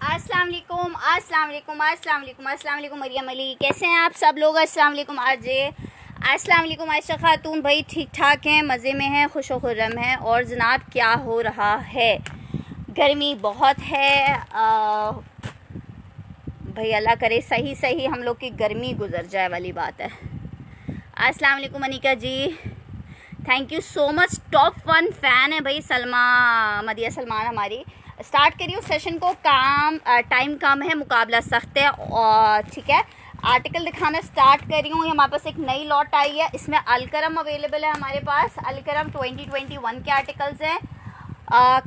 अस्सलाम वालेकुम, अस्सलाम वालेकुम, अस्सलाम वालेकुम, अस्सलाम वालेकुम मरियम अली, कैसे हैं आप सब लोग। अस्सलाम वालेकुम आरजे, अस्सलाम वालेकुम आयशा खातून, भाई ठीक ठाक हैं, मज़े में हैं, खुश खुर्रम हैं। और जनाब क्या हो रहा है, गर्मी बहुत है। भाई अल्लाह करे सही सही हम लोग की गर्मी गुजर जाए वाली बात है। अस्सलाम वालेकुम Anika ji, thank you so much. Top 1 fan है भाई सलमा, मदिया सलमान हमारी। स्टार्ट करियो सेशन को, टाइम कम है, मुकाबला सख्त है। और ठीक है, आर्टिकल दिखाना स्टार्ट कर रही हूँ। हमारे पास एक नई लॉट आई है, इसमें अलकरम अवेलेबल है हमारे पास। अलकरम 2021 के आर्टिकल्स हैं।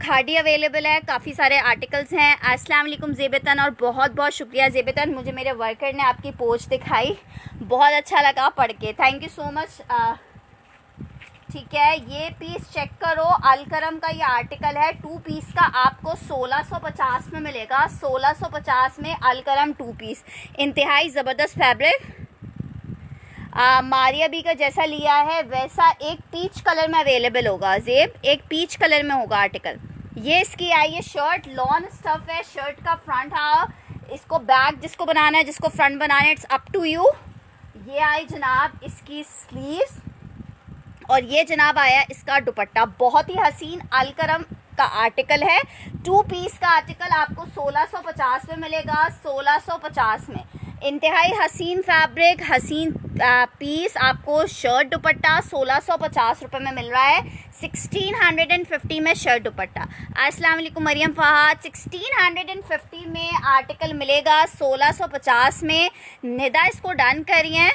खाड़ी अवेलेबल है, काफ़ी सारे आर्टिकल्स हैं। अस्सलाम वालेकुम ज़ेबतन, और बहुत बहुत शुक्रिया ज़ेबतन, मुझे मेरे वर्कर ने आपकी पोस्ट दिखाई, बहुत अच्छा लगा पढ़ के, थैंक यू सो मच। ठीक है, ये पीस चेक करो, अलकरम का ये आर्टिकल है 2 पीस का, आपको 1650 में मिलेगा। 1650 में अलकरम 2 पीस, इंतहाई ज़बरदस्त फैब्रिक। मारिया बी का जैसा लिया है वैसा एक पीच कलर में अवेलेबल होगा। जेब एक पीच कलर में होगा आर्टिकल। ये इसकी आई है शर्ट, लॉन स्टफ है शर्ट का फ्रंट हाफ। इसको बैक जिसको बनाना है, जिसको फ्रंट बनाना है, इट्स अप टू यू। ये आई जनाब इसकी स्लीव्स, और ये जनाब आया इसका दुपट्टा। बहुत ही हसीन अलकरम का आर्टिकल है, 2 पीस का आर्टिकल आपको 1650 में मिलेगा। 1650 में इंतहाई हसीन फैब्रिक, हसीन पीस, आपको शर्ट दुपट्टा 1650 रुपये में मिल रहा है। 1650 में शर्ट दुपट्टा। अस्सलाम वालेकुम मरियम फहाद, 1650 में आर्टिकल मिलेगा 1650 में। निदा इसको डन करिए।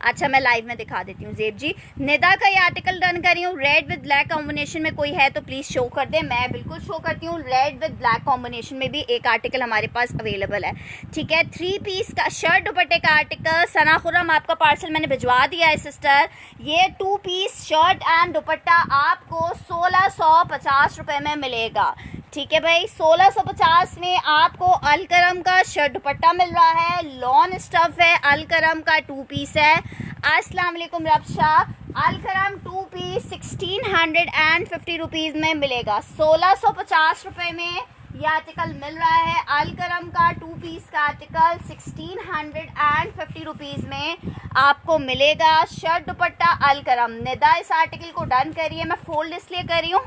अच्छा मैं लाइव में दिखा देती हूँ जेब जी। निदा का ये आर्टिकल डन कर रही हूँ, रेड विद ब्लैक कॉम्बिनेशन में कोई है तो प्लीज़ शो कर दे। मैं बिल्कुल शो करती हूँ, रेड विद ब्लैक कॉम्बिनेशन में भी एक आर्टिकल हमारे पास अवेलेबल है। ठीक है, 3 पीस का शर्ट दुपट्टे का आर्टिकल। सना खुर्रम आपका पार्सल मैंने भिजवा दिया है सिस्टर। ये 2 पीस शर्ट एंड दुपट्टा आपको 1650 रुपये में मिलेगा। ठीक है भाई, 1650 में आपको अलकरम का शर्ट दुपट्टा मिल रहा है, लॉन स्टफ है, अलकरम का 2 पीस है। अस्सलाम वालेकुम रब्शा, अलकरम 2 पीस 1650 रुपीज़ में मिलेगा। 1650 रुपये में ये आर्टिकल मिल रहा है। अलकरम का 2 पीस का आर्टिकल 1650 रुपीज़ में आपको मिलेगा। शर्ट दुपट्टा अलकरम। निदा इस आर्टिकल को डन करिए, मैं फोल्ड इसलिए कर रही हूँ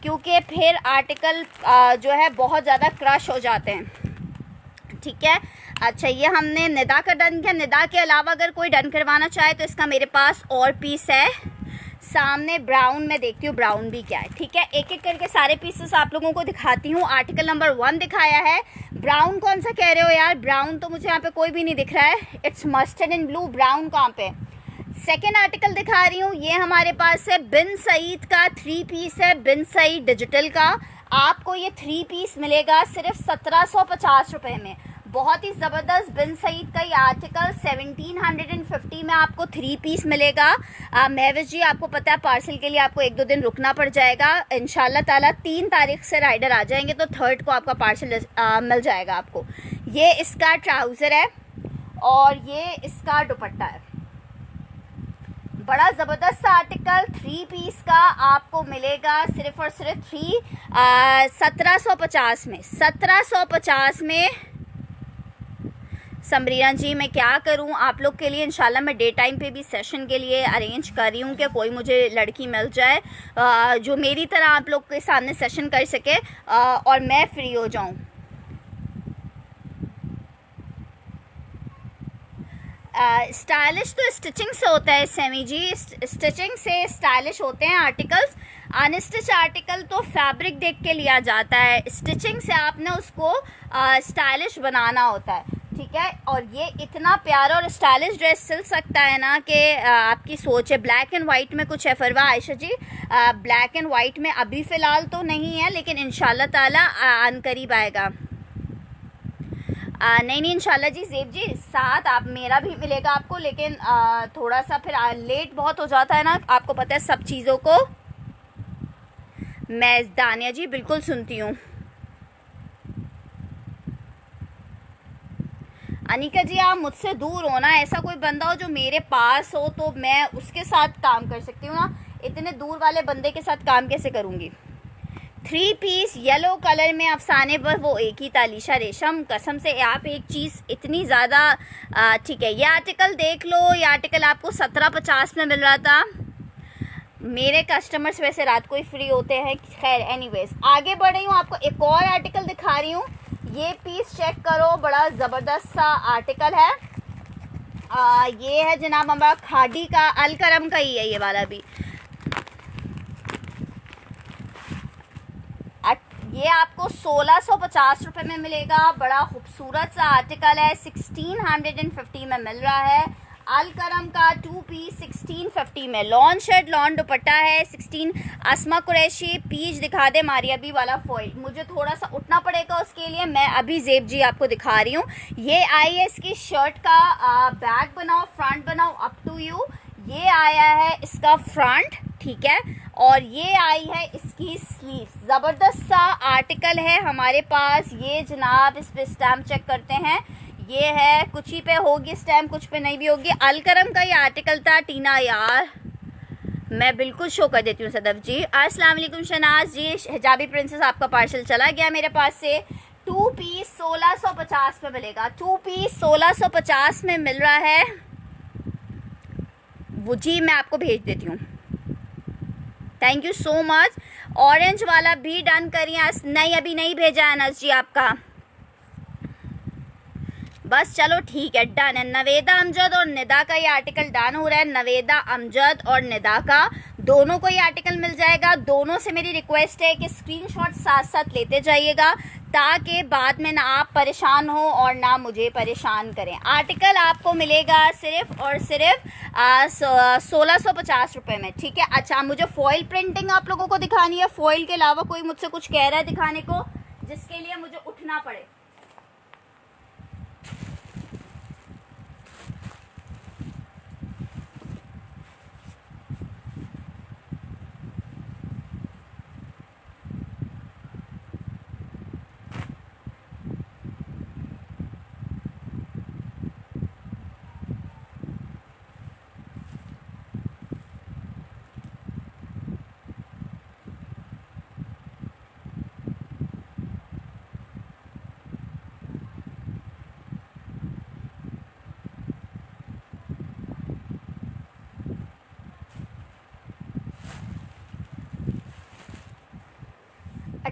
क्योंकि फिर आर्टिकल जो है बहुत ज़्यादा क्रश हो जाते हैं। ठीक है, अच्छा ये हमने निदा का डन किया। निदा के अलावा अगर कोई डन करवाना चाहे तो इसका मेरे पास और पीस है सामने। ब्राउन में देखती हूँ ब्राउन भी क्या है। ठीक है, एक एक करके सारे पीसेस आप लोगों को दिखाती हूँ। आर्टिकल नंबर 1 दिखाया है। ब्राउन कौन सा कह रहे हो यार, ब्राउन तो मुझे यहाँ पे कोई भी नहीं दिख रहा है। It's mustard and blue, brown कहाँ पे। सेकेंड आर्टिकल दिखा रही हूँ, ये हमारे पास है बिन सईद का 3 पीस है, बिन सईद डिजिटल का। आपको ये 3 पीस मिलेगा सिर्फ 1750 रुपये में। बहुत ही ज़बरदस्त बिन सईद का ये आर्टिकल 1750 में आपको 3 पीस मिलेगा। महविश जी आपको पता है पार्सल के लिए आपको 1-2 दिन रुकना पड़ जाएगा। इंशाल्लाह ताला 3 तारीख से राइडर आ जाएंगे तो 3rd को आपका पार्सल मिल जाएगा आपको। ये इसका ट्राउज़र है और ये इसका दुपट्टा है। बड़ा ज़बरदस्त आर्टिकल 3 पीस का आपको मिलेगा सिर्फ और सिर्फ 1750 में। 1750 में समरीना जी मैं क्या करूं आप लोग के लिए। इंशाल्लाह मैं डे टाइम पे भी सेशन के लिए अरेंज कर रही हूं कि कोई मुझे लड़की मिल जाए जो मेरी तरह आप लोग के सामने सेशन कर सके और मैं फ्री हो जाऊं। स्टाइलिश तो स्टिचिंग से होता है सेमी जी, स्टिचिंग से स्टाइलिश होते हैं आर्टिकल्स। अनस्टिच आर्टिकल तो फैब्रिक देख के लिया जाता है, स्टिचिंग से आपने उसको स्टाइलिश बनाना होता है। ठीक है, और ये इतना प्यारा और स्टाइलिश ड्रेस सिल सकता है ना कि आपकी सोच है। ब्लैक एंड वाइट में कुछ है फरवा आयशा जी, ब्लैक एंड वाइट में अभी फ़िलहाल तो नहीं है लेकिन इंशाल्लाह ताला अनकरीब आएगा। नहीं इंशाल्लाह जी। जेब जी साथ आप मेरा भी मिलेगा आपको, लेकिन थोड़ा सा फिर लेट बहुत हो जाता है ना, आपको पता है सब चीज़ों को। मैं दानिया जी बिल्कुल सुनती हूँ। अनिका जी आप मुझसे दूर हो ना, ऐसा कोई बंदा हो जो मेरे पास हो तो मैं उसके साथ काम कर सकती हूँ ना, इतने दूर वाले बंदे के साथ काम कैसे करूँगी। 3 पीस येलो कलर में अफसाने पर वो एक ही तालीशा रेशम, कसम से आप एक चीज़ इतनी ज़्यादा ठीक है। ये आर्टिकल देख लो, ये आर्टिकल आपको 1750 में मिल रहा था। मेरे कस्टमर्स वैसे रात को ही फ्री होते हैं। खैर एनीवेज आगे बढ़ रही हूँ, आपको एक और आर्टिकल दिखा रही हूँ। ये पीस चेक करो, बड़ा ज़बरदस्त सा आर्टिकल है। ये है जनाब हमारा खादी का, अलकरम का ही है ये वाला भी। ये आपको 1650 रुपये में मिलेगा। बड़ा खूबसूरत सा आर्टिकल है, 1650 में मिल रहा है। अलकरम का 2 पीस 1650 में। लॉन शर्ट लॉन दुपट्टा है 16। अस्मा कुरैशी पीच दिखा दे मारिया बी वाला फॉइल। मुझे थोड़ा सा उठना पड़ेगा उसके लिए, मैं अभी ज़ेब जी आपको दिखा रही हूँ। ये आई है इसकी शर्ट का बैक बनाओ फ्रंट बनाओ अप टू यू। ये आया है इसका फ्रंट, ठीक है, और ये आई है इसकी स्लीव। ज़बरदस्त सा आर्टिकल है हमारे पास। ये जनाब इस पे स्टैम्प चेक करते हैं, ये है, कुछ ही पे होगी स्टैम्प, कुछ पे नहीं भी होगी। अलकरम का ये आर्टिकल था। टीना यार मैं बिल्कुल शो कर देती हूँ सदफ जी। अस्सलाम वालेकुम शनाज जी, हिजाबी प्रिंसेस आपका पार्सल चला गया मेरे पास से। 2 पीस 1650 में मिलेगा। 2 पीस 1650 में मिल रहा है वो जी, मैं आपको भेज देती हूँ। Thank you so much. Orange वाला भी डन करिए। नहीं अभी नहीं भेजा है अनस जी आपका, बस चलो ठीक है, डन है। नवेदा अमजद और निदा का ये आर्टिकल डन हो रहा है। नवेदा अमजद और निदा का दोनों को ये आर्टिकल मिल जाएगा। दोनों से मेरी रिक्वेस्ट है कि स्क्रीनशॉट साथ साथ लेते जाइएगा, ताकि बाद में ना आप परेशान हो और ना मुझे परेशान करें। आर्टिकल आपको मिलेगा सिर्फ और सिर्फ 1650 रुपये में, ठीक है। अच्छा, मुझे फॉइल प्रिंटिंग आप लोगों को दिखानी है। फॉइल के अलावा कोई मुझसे कुछ कह रहा है दिखाने को, जिसके लिए मुझे उठना पड़े।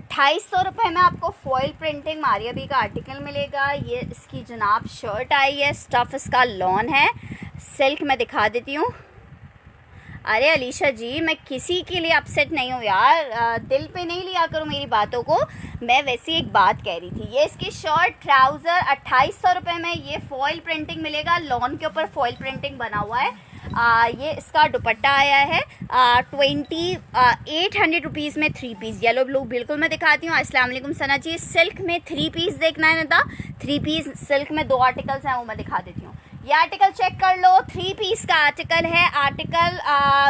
₹2800 में आपको फॉइल प्रिंटिंग मारिया बी का आर्टिकल मिलेगा। ये इसकी जनाब शर्ट आई है, स्टफ इसका लॉन है, सिल्क में दिखा देती हूँ। अरे अलीशा जी, मैं किसी के लिए अपसेट नहीं हूँ यार, दिल पे नहीं लिया करो मेरी बातों को। मैं वैसे एक बात कह रही थी। ये इसकी शर्ट ट्राउज़र ₹2800 में। ये फॉइल प्रिंटिंग मिलेगा, लॉन के ऊपर फॉइल प्रिंटिंग बना हुआ है। ये इसका दुपट्टा आया है 800 रुपीज़ में 3 पीस येलो ब्लू। बिल्कुल मैं दिखाती हूँ। अस्सलाम वालेकुम सना जी, सिल्क में 3 पीस देखना है ना, 3 पीस सिल्क में 2 आर्टिकल्स हैं, वो मैं दिखा देती हूँ। ये आर्टिकल चेक कर लो, 3 पीस का आर्टिकल है। आर्टिकल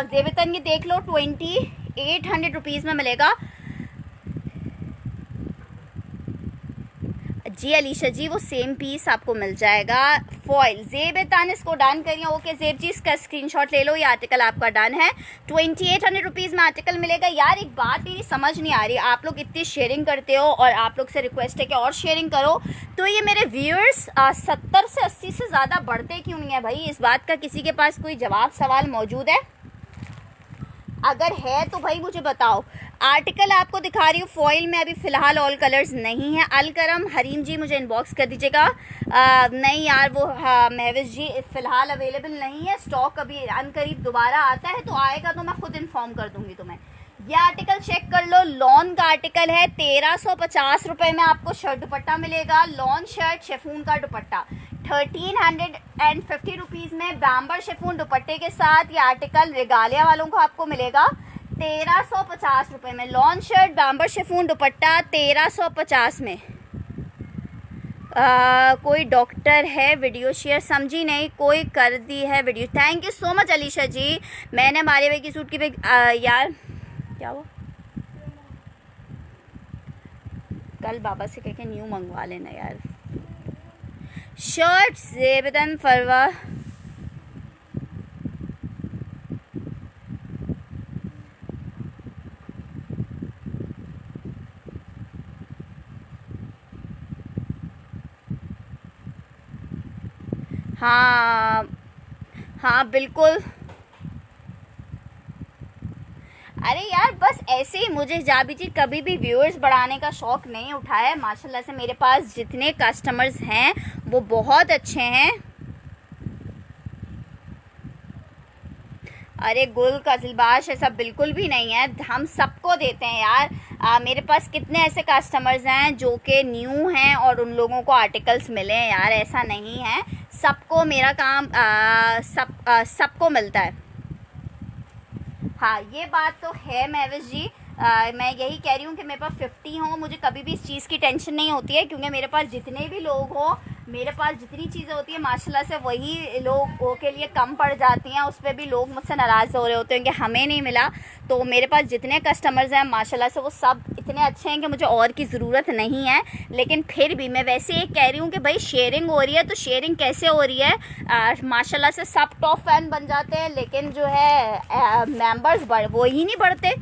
जेबतन ये देख लो, 2800 रुपीज़ में मिलेगा जी। अलीशा जी वो सेम पीस आपको मिल जाएगा। फॉइल जेबतन इसको डन करिए। ओके जेब जी, इसका स्क्रीनशॉट ले लो। ये आर्टिकल आपका डन है। 2800 रुपीज़ में आर्टिकल मिलेगा। यार एक बात मेरी समझ नहीं आ रही, आप लोग इतनी शेयरिंग करते हो और आप लोग से रिक्वेस्ट है कि और शेयरिंग करो, तो ये मेरे व्यूअर्स 70 से 80 से ज़्यादा बढ़ते क्यों नहीं है भाई? इस बात का किसी के पास कोई जवाब सवाल मौजूद है? अगर है तो भाई मुझे बताओ। आर्टिकल आपको दिखा रही हूँ फॉइल में, अभी फ़िलहाल ऑल कलर्स नहीं है। अलकरम हरीम जी मुझे इनबॉक्स कर दीजिएगा। नहीं यार वो महविश जी फ़िलहाल अवेलेबल नहीं है, स्टॉक अभी अनकरीब दोबारा आता है, तो आएगा तो मैं खुद इन्फॉर्म कर दूँगी तुम्हें। ये आर्टिकल चेक कर लो, लॉन का आर्टिकल है। 1350 रुपये में आपको शर्ट दुपट्टा मिलेगा। लॉन शर्ट शिफॉन का दुपट्टा 1350 रुपीज़ में बैम्बर शिफॉन दुपट्टे के साथ ये आर्टिकल रिगालिया वालों को आपको मिलेगा 1350 रुपये में। लॉन शर्ट बैम्बर शिफॉन दुपट्टा 1350 में। कोई डॉक्टर है वीडियो शेयर, समझी नहीं, कोई कर दी है video. Thank you so much Alisha ji. मैंने मारे भाई की सूट की यार क्या हुआ, कल बाबा से कह के न्यू मंगवा लेना यार। शर्ट जेबदन फरवा हाँ हाँ बिल्कुल। अरे यार बस ऐसे ही मुझे जाबी जी कभी भी व्यूअर्स बढ़ाने का शौक़ नहीं उठाया है। माशाल्लाह से मेरे पास जितने कस्टमर्स हैं वो बहुत अच्छे हैं। अरे गुल कजलबाश ऐसा बिल्कुल भी नहीं है, हम सबको देते हैं यार। मेरे पास कितने ऐसे कस्टमर्स हैं जो कि न्यू हैं और उन लोगों को आर्टिकल्स मिले हैं यार, ऐसा नहीं है। सबको मेरा काम सबको मिलता है। हाँ ये बात तो है महविश जी। मैं यही कह रही हूँ कि मेरे पास 50 हो, मुझे कभी भी इस चीज़ की टेंशन नहीं होती है, क्योंकि मेरे पास जितने भी लोग हो, मेरे पास जितनी चीज़ें होती है माशाल्लाह से वही लोगों के लिए कम पड़ जाती हैं। उस पर भी लोग मुझसे नाराज़ हो रहे होते हैं कि हमें नहीं मिला। तो मेरे पास जितने कस्टमर्स हैं माशाल्लाह से वो सब इतने अच्छे हैं कि मुझे और की ज़रूरत नहीं है। लेकिन फिर भी मैं वैसे एक कह रही हूँ कि भाई शेयरिंग हो रही है, तो शेयरिंग कैसे हो रही है? माशाल्लाह से सब टॉप फैन बन जाते हैं, लेकिन जो है मेंबर्स वो ही नहीं बढ़ते।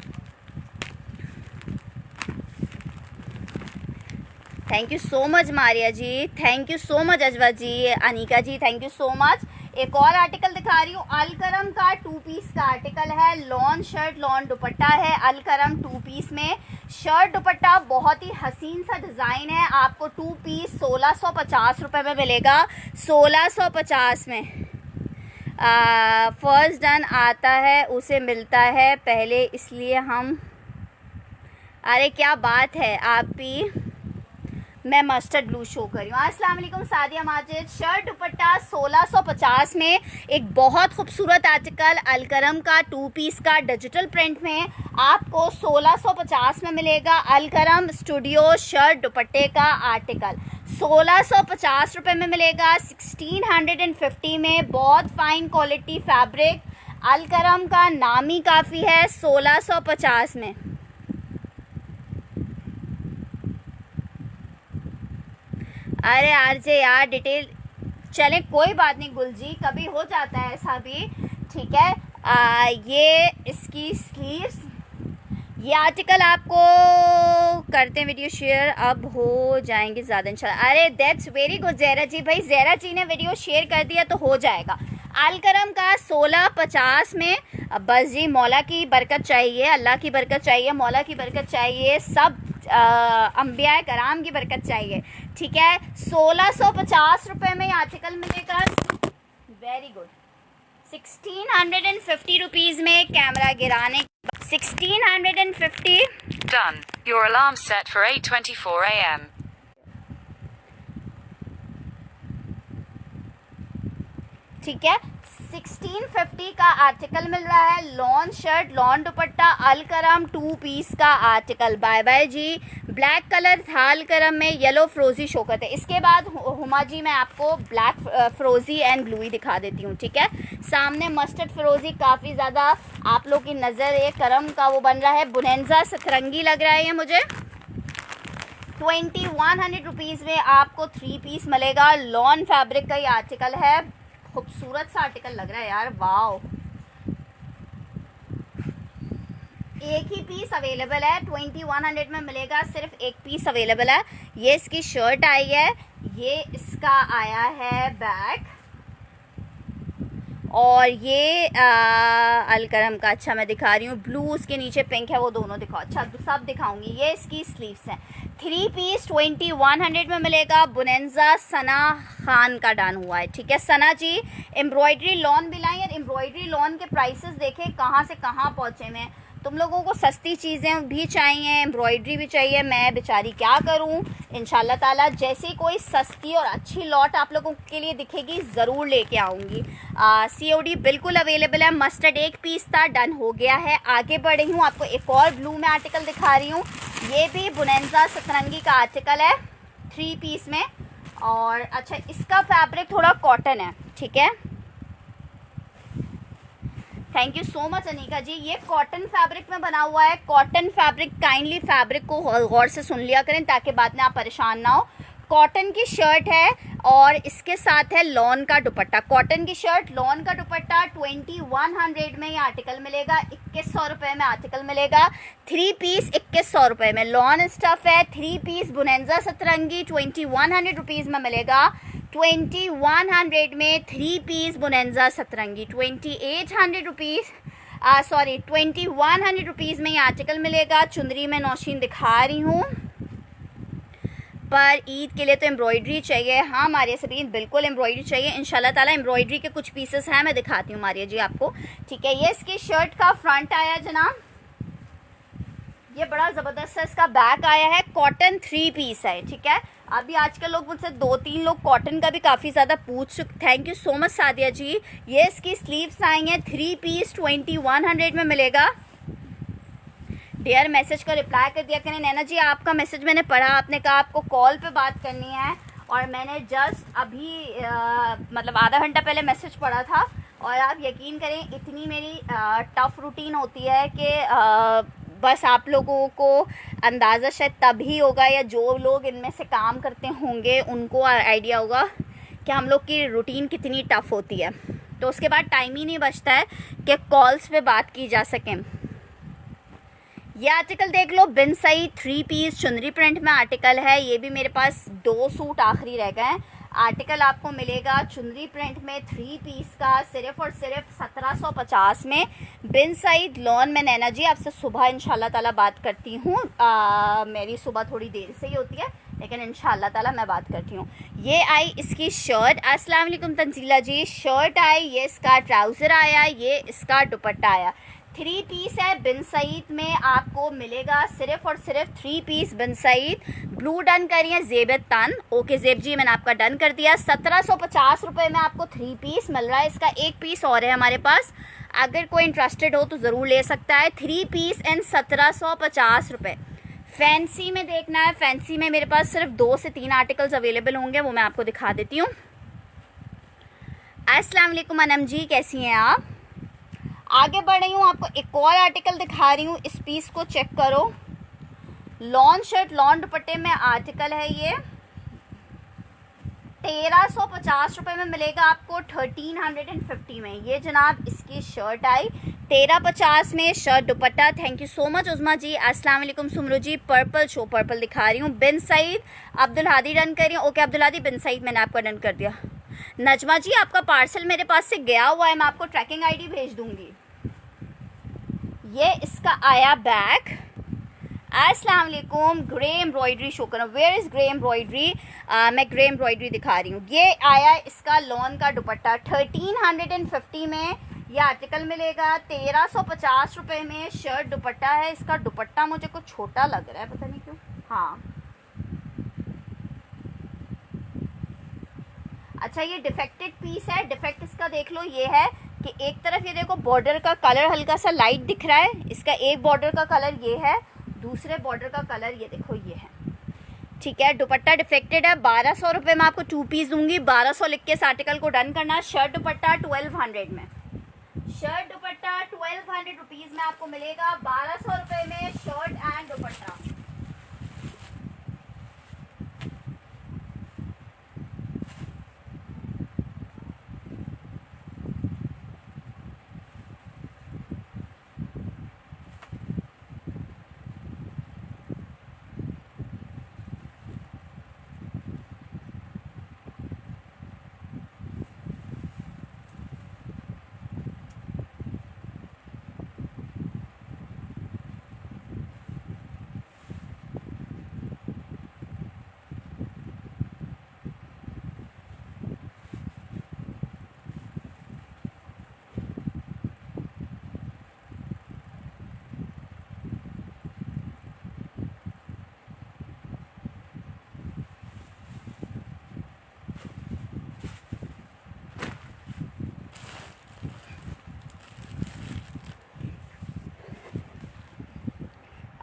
Thank you so much Maria ji, thank you so much Ajwa ji, Anika ji thank you so much. एक और आर्टिकल दिखा रही हूँ, अलकरम का 2 पीस का आर्टिकल है। लॉन शर्ट लॉन दुपट्टा है, अलकरम 2 पीस में शर्ट दुपट्टा, बहुत ही हसीन सा डिज़ाइन है। आपको 2 पीस 1650 रुपये में मिलेगा, 1650 में। फर्स्ट डन आता है उसे मिलता है पहले, इसलिए हम। अरे क्या बात है आप भी। मैं मस्टर्ड ब्लू शो कर रही हूँ। अस्सलाम वालेकुम सादिया माजिद। शर्ट दुपट्टा 1650 में एक बहुत खूबसूरत आर्टिकल अलकरम का 2 पीस का डिजिटल प्रिंट में आपको 1650 में मिलेगा। अलकरम स्टूडियो शर्ट दुपट्टे का आर्टिकल 1650 रुपये में मिलेगा, 1650 में। बहुत फाइन क्वालिटी फैब्रिक, अलकरम का नाम ही काफ़ी है, 1650 में। अरे आरजे यार डिटेल चले, कोई बात नहीं गुल जी, कभी हो जाता है ऐसा भी, ठीक है। ये इसकी स्लीव्स, ये आर्टिकल आपको करते हैं वीडियो शेयर, अब हो जाएंगे ज़्यादा इंशाल्लाह। अरे दैट्स वेरी गुड ज़हरा जी, भाई ज़हरा जी ने वीडियो शेयर कर दिया तो हो जाएगा। अलकरम का 1650 में। बस जी मौला की बरकत चाहिए, अल्लाह की बरकत चाहिए, मौला की बरकत चाहिए, सब अंबिया कराम की बरकत चाहिए, ठीक है। 1650 रुपये में आर्टिकल मिलेगा। Very good. 1650 रुपीज़ में कैमरा गिराने 1650। Done. Your alarm set for 8:24 a.m. ठीक है, 1650 का आर्टिकल मिल रहा है। Lawn shirt lawn dupatta Alkaram 2 piece का आर्टिकल। बाय बाय जी। ब्लैक कलर था अलकरम में, येलो फ्रोजी शो करते। इसके बाद हुमा जी मैं आपको ब्लैक फ्रोजी एंड ब्लू ही दिखा देती हूँ, ठीक है। सामने मस्टर्ड फ्रोजी काफ़ी ज़्यादा आप लोग की नज़र एक करम का वो बन रहा है, बुनेंजा सतरंगी लग रहा है ये मुझे। 2100 रुपीज़ में आपको 3 पीस मिलेगा। लॉन फैब्रिक का ही आर्टिकल है, खूबसूरत सा आर्टिकल लग रहा है यार, वाओ। एक ही पीस अवेलेबल है, 2100 में मिलेगा, सिर्फ एक पीस अवेलेबल है। ये इसकी शर्ट आई है, ये इसका आया है बैग, और ये अलकरम का, अच्छा मैं दिखा रही हूँ, ब्लू उसके नीचे पिंक है, वो दोनों दिखाओ, अच्छा सब दिखाऊंगी। ये इसकी स्लीव्स हैं। 3 पीस 2100 में मिलेगा। बुनेंजा सना खान का डन हुआ है, ठीक है। सना जी एम्ब्रॉयडरी लॉन भी लाई, और एम्ब्रॉयडरी लॉन के प्राइसेस देखें कहाँ से कहाँ पहुँचे में। तुम लोगों को सस्ती चीज़ें भी चाहिए, एम्ब्रॉयडरी भी चाहिए, मैं बेचारी क्या करूं। इंशाल्लाह ताला जैसे ही कोई सस्ती और अच्छी लॉट आप लोगों के लिए दिखेगी ज़रूर लेके आऊँगी। COD बिल्कुल अवेलेबल है। मस्टर्ड एक पीस था, डन हो गया है। आगे बढ़ रही हूँ, आपको एक और ब्लू में आर्टिकल दिखा रही हूँ। ये भी बुनेंजा सतरंगी का आर्टिकल है, 3 पीस में। और अच्छा इसका फैब्रिक थोड़ा कॉटन है, ठीक है। Thank you so much Anika ji. ये कॉटन फैब्रिक में बना हुआ है। कॉटन फैब्रिक, काइंडली फैब्रिक को गौर से सुन लिया करें ताकि बाद में आप परेशान ना हो। कॉटन की शर्ट है और इसके साथ है लॉन का दुपट्टा। कॉटन की शर्ट लॉन का दुपट्टा 2100 में ये आर्टिकल मिलेगा। 2100 रुपये में आर्टिकल मिलेगा। 3 पीस 2100 रुपये में लॉन स्टफ है। 3 पीस बुनेंजा सतरंगी 2100 रुपीज़ में मिलेगा। 2100 में 3 पीस बोनेंजा सतरंगी 2800 रुपीज़, सॉरी 2100 रुपीज़ में ये आर्टिकल मिलेगा। चुंदरी में नौशीन दिखा रही हूँ, पर ईद के लिए तो एम्ब्रॉयडरी चाहिए। हाँ मारिया सबीन, बिल्कुल एम्ब्रॉयडरी चाहिए इंशाल्लाह ताला। एम्ब्रॉयडरी के कुछ पीसेस हैं, मैं दिखाती हूँ मारिया जी आपको। ठीक है, ये इसकी शर्ट का फ्रंट आया जनाब, ये बड़ा ज़बरदस्त है। इसका बैक आया है, कॉटन 3 पीस है। ठीक है, अभी आजकल लोग मुझसे 2-3 लोग कॉटन का भी काफ़ी ज़्यादा पूछ, thank you so much Sadia ji. ये इसकी स्लीव्स आई हैं, 3 पीस 2100 में मिलेगा। डियर मैसेज का रिप्लाई कर दिया करें। नैना जी आपका मैसेज मैंने पढ़ा, आपने कहा आपको कॉल पे बात करनी है, और मैंने जस्ट अभी मतलब आधा घंटा पहले मैसेज पढ़ा था। और आप यकीन करें इतनी मेरी टफ़ रूटीन होती है कि बस आप लोगों को अंदाज़ा शायद तभी होगा, या जो लोग इनमें से काम करते होंगे उनको आइडिया होगा कि हम लोग की रूटीन कितनी टफ़ होती है। तो उसके बाद टाइम ही नहीं बचता है कि कॉल्स पे बात की जा सकें। ये आर्टिकल देख लो, बिन सई 3 पीस चुनरी प्रिंट में आर्टिकल है। ये भी मेरे पास 2 सूट आखिरी रह गए हैं। आर्टिकल आपको मिलेगा चुनरी प्रिंट में 3 पीस का सिर्फ और सिर्फ 1750 में। बिन सईद लॉन में। नैना जी आपसे सुबह इंशाल्लाह ताला बात करती हूँ, मेरी सुबह थोड़ी देर से ही होती है, लेकिन इंशाल्लाह ताला मैं बात करती हूँ। ये आई इसकी शर्ट, अस्सलाम वालेकुम तंजीला जी। शर्ट आई, ये इसका ट्राउज़र आया, ये इसका दुपट्टा आया। 3 पीस है। बिन सईद में आपको मिलेगा सिर्फ और सिर्फ 3 पीस बिन सईद। ब्लू डन करिए, जेब तन। ओके जेब जी मैंने आपका डन कर दिया। 1750 रुपये में आपको 3 पीस मिल रहा है। इसका एक पीस और है हमारे पास, अगर कोई इंटरेस्टेड हो तो ज़रूर ले सकता है। 3 पीस एंड 1750 रुपये। फैंसी में देखना है, फैंसी में मेरे पास सिर्फ 2 से 3 आर्टिकल्स अवेलेबल होंगे, वो मैं आपको दिखा देती हूँ। अस्सलाम वालेकुम अनम जी, कैसी हैं आप? आगे बढ़ रही हूँ, आपको एक और आर्टिकल दिखा रही हूँ। इस पीस को चेक करो, लॉन शर्ट लॉन दुपट्टे में आर्टिकल है। ये 1350 रुपये में मिलेगा आपको 1350 में। ये जनाब इसकी शर्ट आई 1350 में, shirt dupatta. Thank you so much Uzma ji. अस्सलाम वालेकुम Sumru ji. Purple show, purple दिखा रही हूँ। बिन सईद अब्दुल हादी डन करिए। ओके अब्दुल हादी, बिन सईद मैंने आपका डन कर दिया। नजमा जी आपका पार्सल मेरे पास से गया हुआ है, मैं आपको ट्रैकिंग आईडी भेज दूंगी। ये इसका आया बैग। अस्सलाम वालेकुम। ग्रे एम्ब्रॉयडरी शो करो, वेयर इज़ ग्रे एम्ब्रॉयडरी? मैं ग्रे एम्ब्रॉयडरी दिखा रही हूँ। ये आया इसका लॉन का दुपट्टा 1350 में। ये आर्टिकल मिलेगा 1350 रुपये में। शर्ट दुपट्टा है, इसका दुपट्टा मुझे कुछ छोटा लग रहा है, पता नहीं क्यों। हाँ अच्छा, ये डिफेक्टेड पीस है। डिफेक्ट इसका देख लो, ये है कि एक तरफ ये देखो बॉर्डर का कलर हल्का सा लाइट दिख रहा है, इसका एक बॉर्डर का कलर ये है, दूसरे बॉर्डर का कलर ये देखो ये है। ठीक है, दुपट्टा डिफेक्टेड है। 1200 रुपये में आपको 2 पीस दूंगी। 1200 लिख के इस आर्टिकल को डन करना। शर्ट दुपट्टा 1200 में। शर्ट दुपट्टा 1200 रुपीज़ में आपको मिलेगा। 1200 रुपये में शर्ट एंड दुपट्टा।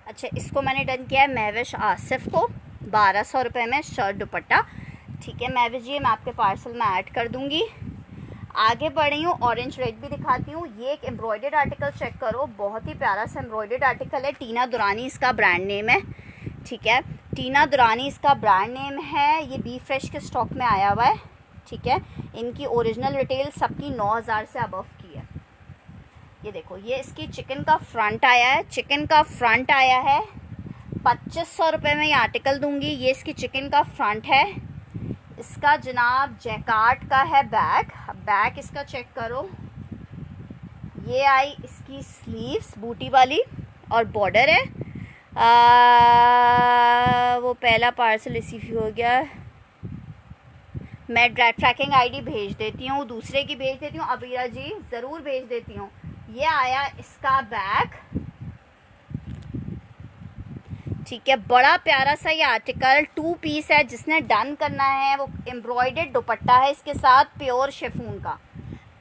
अच्छा, इसको मैंने डन किया है महविश आसिफ को 1200 रुपये में शर्ट दुपट्टा। ठीक है महविश जी, मैं आपके पार्सल में ऐड कर दूंगी। आगे बढ़ रही हूँ, ऑरेंज रेड भी दिखाती हूँ। ये एक एम्ब्रॉयडर्ड आर्टिकल चेक करो, बहुत ही प्यारा सा एम्ब्रॉयडर्ड आर्टिकल है। टीना दुरानी इसका ब्रांड नेम है। ठीक है, टीना दुरानी इसका ब्रांड नेम है। ये बी फ्रेश के स्टॉक में आया हुआ है। ठीक है, इनकी ओरिजिनल रिटेल सबकी 9000 से अबव की है। ये देखो, ये इसकी चिकन का फ्रंट आया है। चिकन का फ्रंट आया है 2500 रुपये में ये आर्टिकल दूंगी। ये इसकी चिकन का फ्रंट है। इसका जनाब जैकार्ड का है बैक। बैक इसका चेक करो, ये आई इसकी स्लीव्स बूटी वाली और बॉर्डर है। वो पहला पार्सल रिसीव हो गया। मैं ट्रैकिंग आईडी भेज देती हूँ, दूसरे की भेज देती हूँ, अबीरा जी ज़रूर भेज देती हूँ। ये आया इसका बैग, ठीक है, बड़ा प्यारा सा ये आर्टिकल 2 पीस है। जिसने डन करना है वो एम्ब्रॉयडर्ड दुपट्टा है इसके साथ, प्योर शेफून का,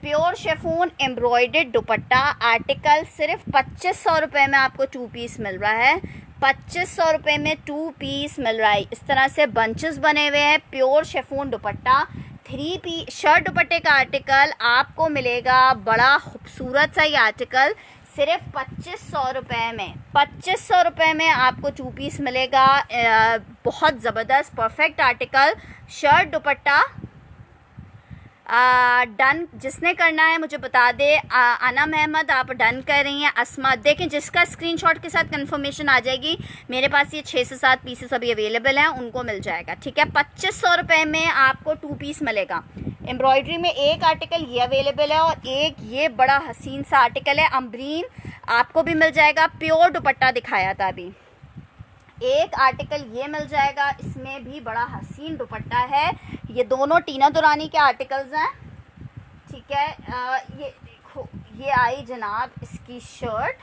प्योर शेफून एम्ब्रॉयडर्ड दुपट्टा। आर्टिकल सिर्फ 2500 रुपये में आपको 2 पीस मिल रहा है। 2500 रुपये में 2 पीस मिल रहा है। इस तरह से बंचेस बने हुए हैं, pure chiffon dupatta. 3 piece shirt दुपट्टे का आर्टिकल आपको मिलेगा, बड़ा खूबसूरत सा ये आर्टिकल सिर्फ 2500 रुपये में। 2500 रुपये में आपको 2 पीस मिलेगा। बहुत ज़बरदस्त परफेक्ट आर्टिकल, शर्ट दुपट्टा। डन जिसने करना है मुझे बता दे। अनम अहमद आप डन कर रही हैं। अस्मा देखें, जिसका स्क्रीनशॉट के साथ कंफर्मेशन आ जाएगी, मेरे पास ये 6 से 7 पीसेस अभी अवेलेबल हैं, उनको मिल जाएगा, ठीक है। 2500 रुपये में आपको 2 पीस मिलेगा। एम्ब्रॉयडरी में एक आर्टिकल ये अवेलेबल है और एक ये बड़ा हसीन सा आर्टिकल है अम्ब्रीन, आपको भी मिल जाएगा। प्योर दुपट्टा दिखाया था अभी, एक आर्टिकल ये मिल जाएगा, इसमें भी बड़ा हसीन दुपट्टा है। ये दोनों टीना दुरानी के आर्टिकल्स हैं, ठीक है। ये देखो, ये आई जनाब इसकी शर्ट,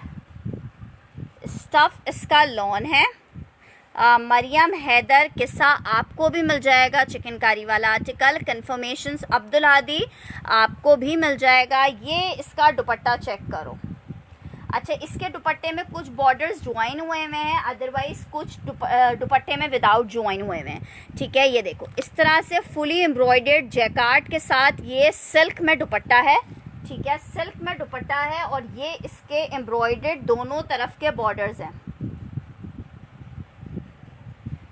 स्टफ इसका लॉन है। मरियम हैदर किस्सा आपको भी मिल जाएगा, चिकनकारी वाला आर्टिकल। कन्फर्मेशंस अब्दुल हादी आपको भी मिल जाएगा। ये इसका दुपट्टा चेक करो। अच्छा, इसके दुपट्टे में कुछ बॉर्डर्स ज्वाइन हुए हुए हैं, अदरवाइज कुछ दुपट्टे में विदाउट ज्वाइन हुए हुए हैं, ठीक है। ये देखो, इस तरह से फुली एम्ब्रॉयडर्ड जैकार्ड के साथ ये सिल्क में दुपट्टा है, ठीक है, सिल्क में दुपट्टा है। और ये इसके एम्ब्रॉयडर्ड दोनों तरफ के बॉर्डर्स हैं,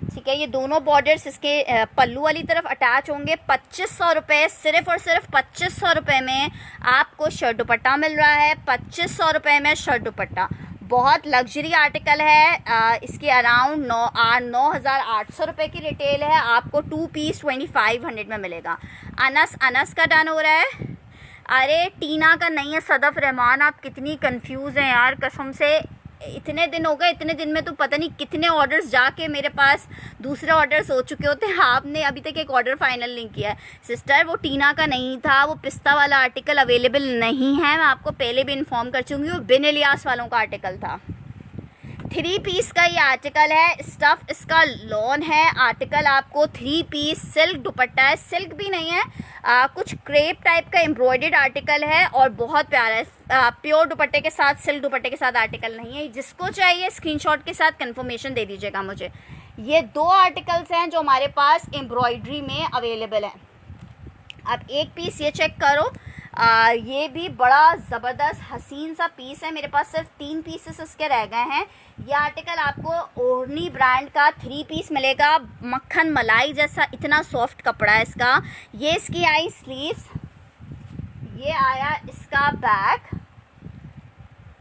ठीक है। ये दोनों बॉर्डर्स इसके पल्लू वाली तरफ अटैच होंगे। 2500 रुपये, सिर्फ और सिर्फ 2500 रुपये में आपको शर्ट दुपट्टा मिल रहा है। 2500 रुपये में शर्ट दुपट्टा, बहुत लग्जरी आर्टिकल है। इसकी अराउंड 9,800 रुपये की रिटेल है। आपको 2 पीस 2500 में मिलेगा। अनस का डन हो रहा है। अरे टीना का नहीं है, सदफ रहमान, आप कितनी कंफ्यूज हैं यार, कसम से। इतने दिन हो गए, इतने दिन में तो पता नहीं कितने ऑर्डर्स जाके मेरे पास दूसरे ऑर्डर्स हो चुके होते हैं। आपने अभी तक एक ऑर्डर फाइनल नहीं किया है सिस्टर। वो टीना का नहीं था, वो पिस्ता वाला आर्टिकल अवेलेबल नहीं है। मैं आपको पहले भी इन्फॉर्म कर चुकी हूँ, बिन इलियास वालों का आर्टिकल था। 3 पीस का ये आर्टिकल है, स्टफ इसका लॉन है। आर्टिकल आपको 3 पीस सिल्क दुपट्टा है, सिल्क भी नहीं है, कुछ क्रेप टाइप का एम्ब्रॉयडर्ड आर्टिकल है और बहुत प्यारा है। प्योर दुपट्टे के साथ, सिल्क दुपट्टे के साथ आर्टिकल नहीं है। जिसको चाहिए स्क्रीनशॉट के साथ कंफर्मेशन दे दीजिएगा मुझे। ये 2 आर्टिकल्स हैं जो हमारे पास एम्ब्रॉयडरी में अवेलेबल हैं। अब एक पीस ये चेक करो, ये भी बड़ा ज़बरदस्त हसीन सा पीस है। मेरे पास सिर्फ 3 पीसेस इसके रह गए हैं। ये आर्टिकल आपको ओढ़नी ब्रांड का 3 पीस मिलेगा। मक्खन मलाई जैसा इतना सॉफ्ट कपड़ा है इसका। ये इसकी आई स्लीव्स, ये आया इसका बैक,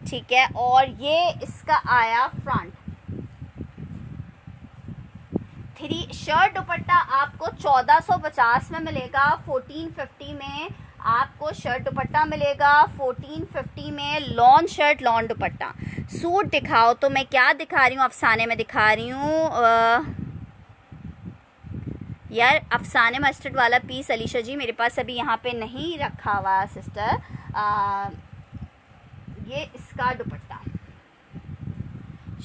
ठीक है, और ये इसका आया फ्रंट। 3 शर्ट दुपट्टा आपको 1450 में मिलेगा। 1450 में आपको शर्ट दुपट्टा मिलेगा। 1450 में लॉन शर्ट लॉन दुपट्टा। सूट दिखाओ तो मैं क्या दिखा रही हूँ, अफसाने में दिखा रही हूँ यार। अफसाने मस्टर्ड वाला पीस अलीशा जी मेरे पास अभी यहाँ पे नहीं रखा हुआ सिस्टर। ये इसका dupatta,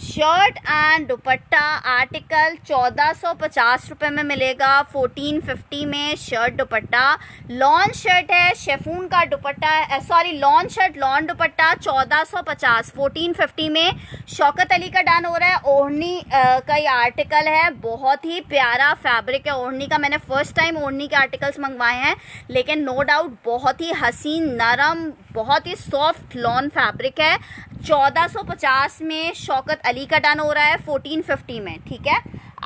shirt and dupatta article 1450 रुपये में मिलेगा। 1450 में शर्ट दुपट्टा। लॉन शर्ट है, शेफून का दुपट्टा, सॉरी लॉन शर्ट लॉन दुपट्टा 1450। 1450 में शौकत अली का डन हो रहा है। ओढ़नी का ये आर्टिकल है, बहुत ही प्यारा फैब्रिक है ओढ़नी का। मैंने फर्स्ट टाइम ओढ़नी के आर्टिकल्स मंगवाए हैं, लेकिन नो डाउट बहुत ही हसीन, नरम, बहुत ही सॉफ्ट लॉन फैब्रिक है। 1450 में शौकत अली का डन हो रहा है 1450 में, ठीक है।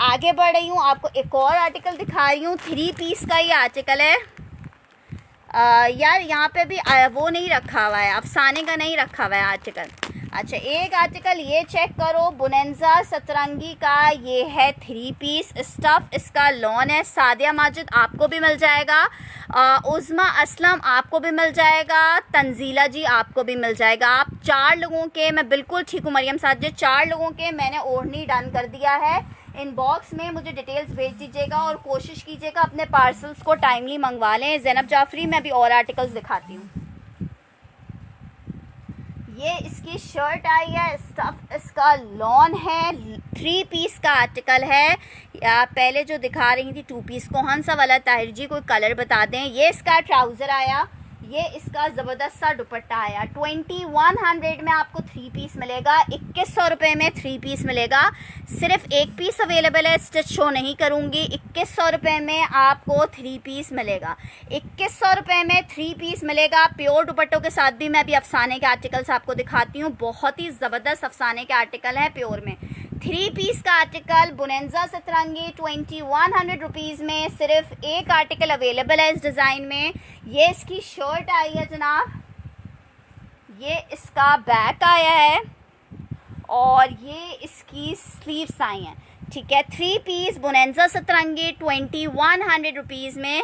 आगे बढ़ रही हूँ, आपको एक और आर्टिकल दिखा रही हूँ। 3 पीस का ये आर्टिकल है। यार यहाँ पे भी वो नहीं रखा हुआ है, अफसाने का नहीं रखा हुआ है आर्टिकल। अच्छा, एक आर्टिकल ये चेक करो, बुनेंजा सतरंगी का ये है 3 पीस स्टफ, इसका लॉन है। सादिया माजिद आपको भी मिल जाएगा, उज़मा असलम आपको भी मिल जाएगा, तंजीला जी आपको भी मिल जाएगा। आप 4 लोगों के, मैं बिल्कुल ठीक हूँ मरियम साजिद, 4 लोगों के मैंने ओढ़नी डन कर दिया है। इनबॉक्स में मुझे डिटेल्स भेज दीजिएगा और कोशिश कीजिएगा अपने पार्सल्स को टाइमली मंगवा लें। ज़ैनब जाफरी, मैं भी और आर्टिकल्स दिखाती हूँ। ये इसकी शर्ट आई है, स्टफ इसका लॉन है, 3 पीस का आर्टिकल है। या पहले जो दिखा रही थी 2 पीस, कौन सा वाला ताहिर जी, कोई कलर बता दें। ये इसका ट्राउज़र आया, ये इसका ज़बरदस्त सा दुपट्टा आया। 2100 में आपको 3 पीस मिलेगा, 2100 रुपये में 3 पीस मिलेगा। सिर्फ 1 पीस अवेलेबल है, स्टिच शो नहीं करूँगी। 2100 रुपये में आपको 3 पीस मिलेगा, 2100 रुपये में 3 पीस मिलेगा। प्योर दुपट्टों के साथ भी मैं अभी अफसाने के आर्टिकल्स आपको दिखाती हूँ, बहुत ही ज़बरदस्त अफसाने के आर्टिकल हैं प्योर में। 3 पीस का आर्टिकल बुनेंजा सतरंगी 2100 रुपीज़ में सिर्फ एक आर्टिकल अवेलेबल है इस डिज़ाइन में। ये इसकी शर्ट आई है जनाब, ये इसका बैक आया है और ये इसकी स्लीव्स आई हैं। ठीक है, 3 पीस बुनेंजा सतरंगी 2100 रुपीज़ में।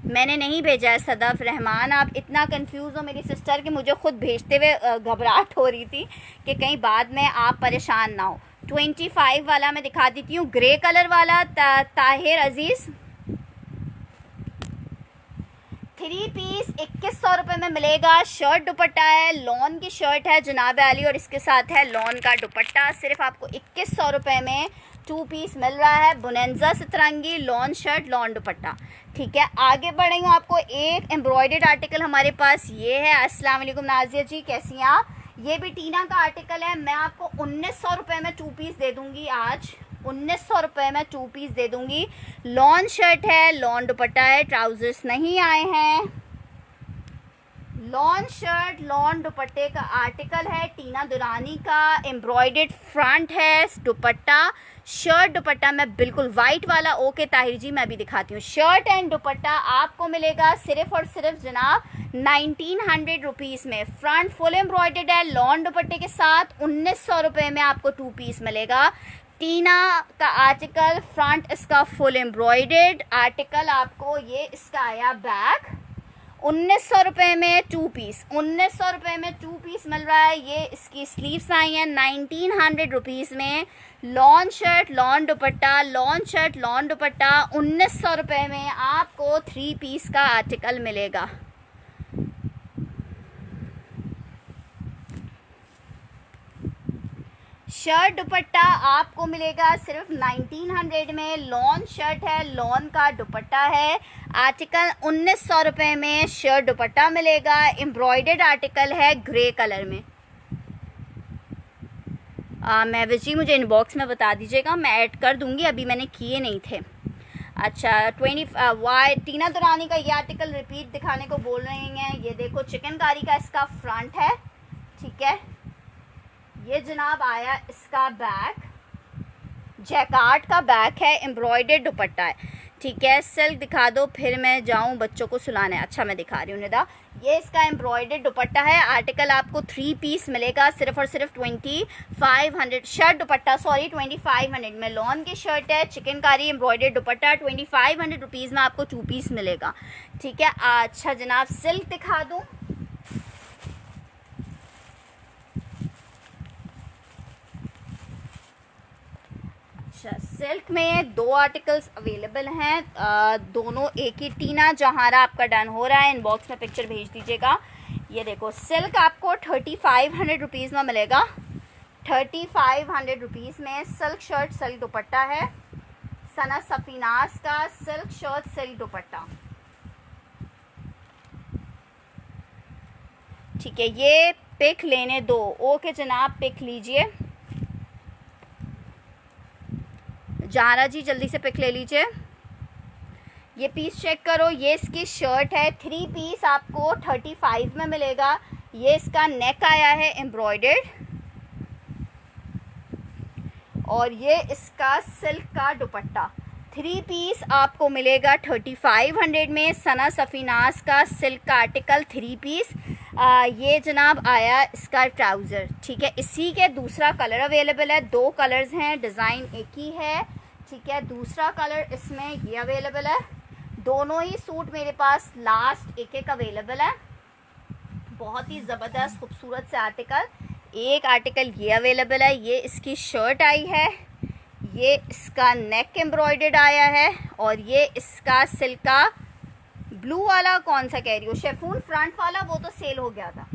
मैंने नहीं भेजा है सदफ रहमान, आप इतना कंफ्यूज हो मेरी सिस्टर कि मुझे खुद भेजते हुए घबराहट हो रही थी कि कहीं बाद में आप परेशान ना हो। 25 वाला मैं दिखा देती हूँ, ग्रे कलर वाला ताहिर अजीज़ 3 पीस 2100 रुपये में मिलेगा। शर्ट दुपट्टा है, लॉन की शर्ट है जनाब अली और इसके साथ है लॉन का दुपट्टा। सिर्फ आपको 2100 रुपये में 2 पीस मिल रहा है, बुनेंजा सतरंगी लॉन शर्ट लॉन दुपट्टा। ठीक है, आगे बढ़ रही हूँ। आपको एक एम्ब्रॉयडर्ड आर्टिकल हमारे पास ये है। अस्सलाम वालेकुम नाजिया जी, कैसी हैं आप? ये भी टीना का आर्टिकल है, मैं आपको 1900 रुपये में 2 पीस दे दूँगी आज, 1900 रुपये में 2 पीस दे दूँगी। लॉन शर्ट है, लॉन दुपट्टा है, ट्राउजर्स नहीं आए हैं। लॉन शर्ट लॉन दुपट्टे का आर्टिकल है, टीना दुरानी का, एम्ब्रॉयडर्ड फ्रंट है, दुपट्टा शर्ट दुपट्टा मैं बिल्कुल वाइट वाला। ओके ताहिर जी, मैं भी दिखाती हूँ। शर्ट एंड दुपट्टा आपको मिलेगा सिर्फ और सिर्फ जनाब 1900 रुपीज़ में। फ्रंट फुल एम्ब्रॉयडर्ड है, लॉन दुपट्टे के साथ 1900 रुपये में आपको 2 पीस मिलेगा। टीना का आर्टिकल, फ्रंट इसका फुल एम्ब्रॉयडर्ड आर्टिकल, आपको ये इसका आया बैक। 1900 रुपये में 2 पीस, 1900 रुपये में 2 पीस मिल रहा है। ये इसकी स्लीव्स आई हैं 1900 रुपीज़ में। लॉन शर्ट लॉन दुपट्टा, लॉन शर्ट लॉन दुपट्टा 1900 रुपये में आपको 3 पीस का आर्टिकल मिलेगा। शर्ट दुपट्टा आपको मिलेगा सिर्फ 1900 में। लॉन शर्ट है, लॉन का दुपट्टा है, आर्टिकल 1900 रुपये में शर्ट दुपट्टा मिलेगा। एम्ब्रॉयडर्ड आर्टिकल है ग्रे कलर में। महविश जी मुझे इनबॉक्स में बता दीजिएगा, मैं ऐड कर दूंगी, अभी मैंने किए नहीं थे। अच्छा, 20 टीना दुरानी का ये आर्टिकल रिपीट दिखाने को बोल रही हैं। ये देखो, चिकनकारी का इसका फ्रंट है। ठीक है, ये जनाब आया इसका बैक, जैकार्ड का बैक है, एम्ब्रॉयडर्ड दुपट्टा है। ठीक है, सिल्क दिखा दो फिर मैं जाऊं बच्चों को सुलाने। अच्छा, मैं दिखा रही हूँ निदा, ये इसका एम्ब्रॉयडर्ड दुपट्टा है। आर्टिकल आपको 3 पीस मिलेगा सिर्फ और सिर्फ 2500। शर्ट दुपट्टा सॉरी 2500 में। लॉन की शर्ट है, चिकनकारी एम्ब्रॉयडर्ड दुपट्टा, 2500 रुपीज़ में आपको 2 पीस मिलेगा। ठीक है, अच्छा जनाब सिल्क दिखा दूँ। अच्छा, सिल्क में 2 आर्टिकल्स अवेलेबल हैं, दोनों एक ही। टीना जहारा आपका डन हो रहा है, इनबॉक्स में पिक्चर भेज दीजिएगा। ये देखो, सिल्क आपको 3500 रुपीज़ में मिलेगा, 3500 रुपीज़ में। सिल्क शर्ट सिल्क दुपट्टा है, सना सफीनास का सिल्क शर्ट सिल्क दुपट्टा। ठीक है, ये पिक लेने दो। ओके जनाब, पिक लीजिए। जहारा जी जल्दी से पिक ले लीजिए। ये पीस चेक करो, ये इसकी शर्ट है, 3 पीस आपको 35 में मिलेगा। ये इसका नेक आया है एम्ब्रॉयडर्ड और ये इसका सिल्क का दुपट्टा। 3 पीस आपको मिलेगा 3500 में। सना सफीनास का सिल्क का आर्टिकल 3 पीस। ये जनाब आया इसका ट्राउज़र, ठीक है। इसी के दूसरा कलर अवेलेबल है, 2 कलर्स हैं, डिज़ाइन एक ही है, ठीक है। दूसरा कलर इसमें ये अवेलेबल है। दोनों ही सूट मेरे पास लास्ट एक अवेलेबल है। बहुत ही ज़बरदस्त खूबसूरत से आर्टिकल। एक आर्टिकल ये अवेलेबल है, ये इसकी शर्ट आई है, ये इसका नेक एम्ब्रॉयडर्ड आया है, और ये इसका सिल्क का ब्लू वाला कौन सा कह रही हो, शेफून फ्रंट वाला, वो तो सेल हो गया था।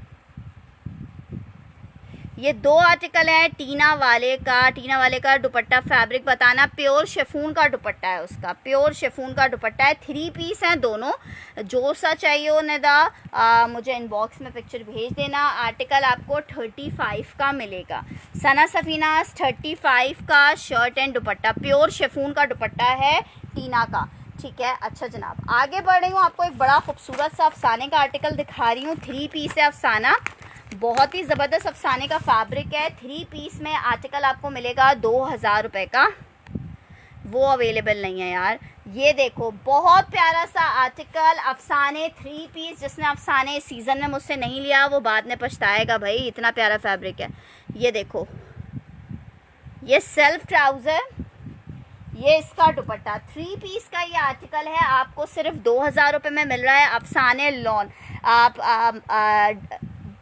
ये 2 आर्टिकल हैं। टीना वाले का दुपट्टा फैब्रिक बताना, प्योर शेफून का दुपट्टा है उसका, प्योर शेफून का दुपट्टा है। 3 पीस हैं दोनों, जो सा चाहिए हो निदा मुझे इनबॉक्स में पिक्चर भेज देना। आर्टिकल आपको 35 का मिलेगा। सना सफीनास 35 का shirt and dupatta, pure chiffon का दुपट्टा है टीना का, ठीक है। अच्छा जनाब, आगे बढ़ रही हूँ, आपको एक बड़ा खूबसूरत सा अफसाने का आर्टिकल दिखा रही हूँ। 3 पीस है अफसाना, बहुत ही ज़बरदस्त अफसाने का फैब्रिक है। 3 पीस में आर्टिकल आपको मिलेगा 2000 रुपये का, वो अवेलेबल नहीं है यार। ये देखो बहुत प्यारा सा आर्टिकल अफसाने 3 पीस। जिसने अफसाने इस सीज़न में मुझसे नहीं लिया वो बाद में पछताएगा भाई, इतना प्यारा फैब्रिक है। ये देखो, ये सेल्फ ट्राउज़र, ये इसका दुपट्टा। 3 पीस का ये आर्टिकल है, आपको सिर्फ 2000 रुपये में मिल रहा है। अफसाने लॉन, आप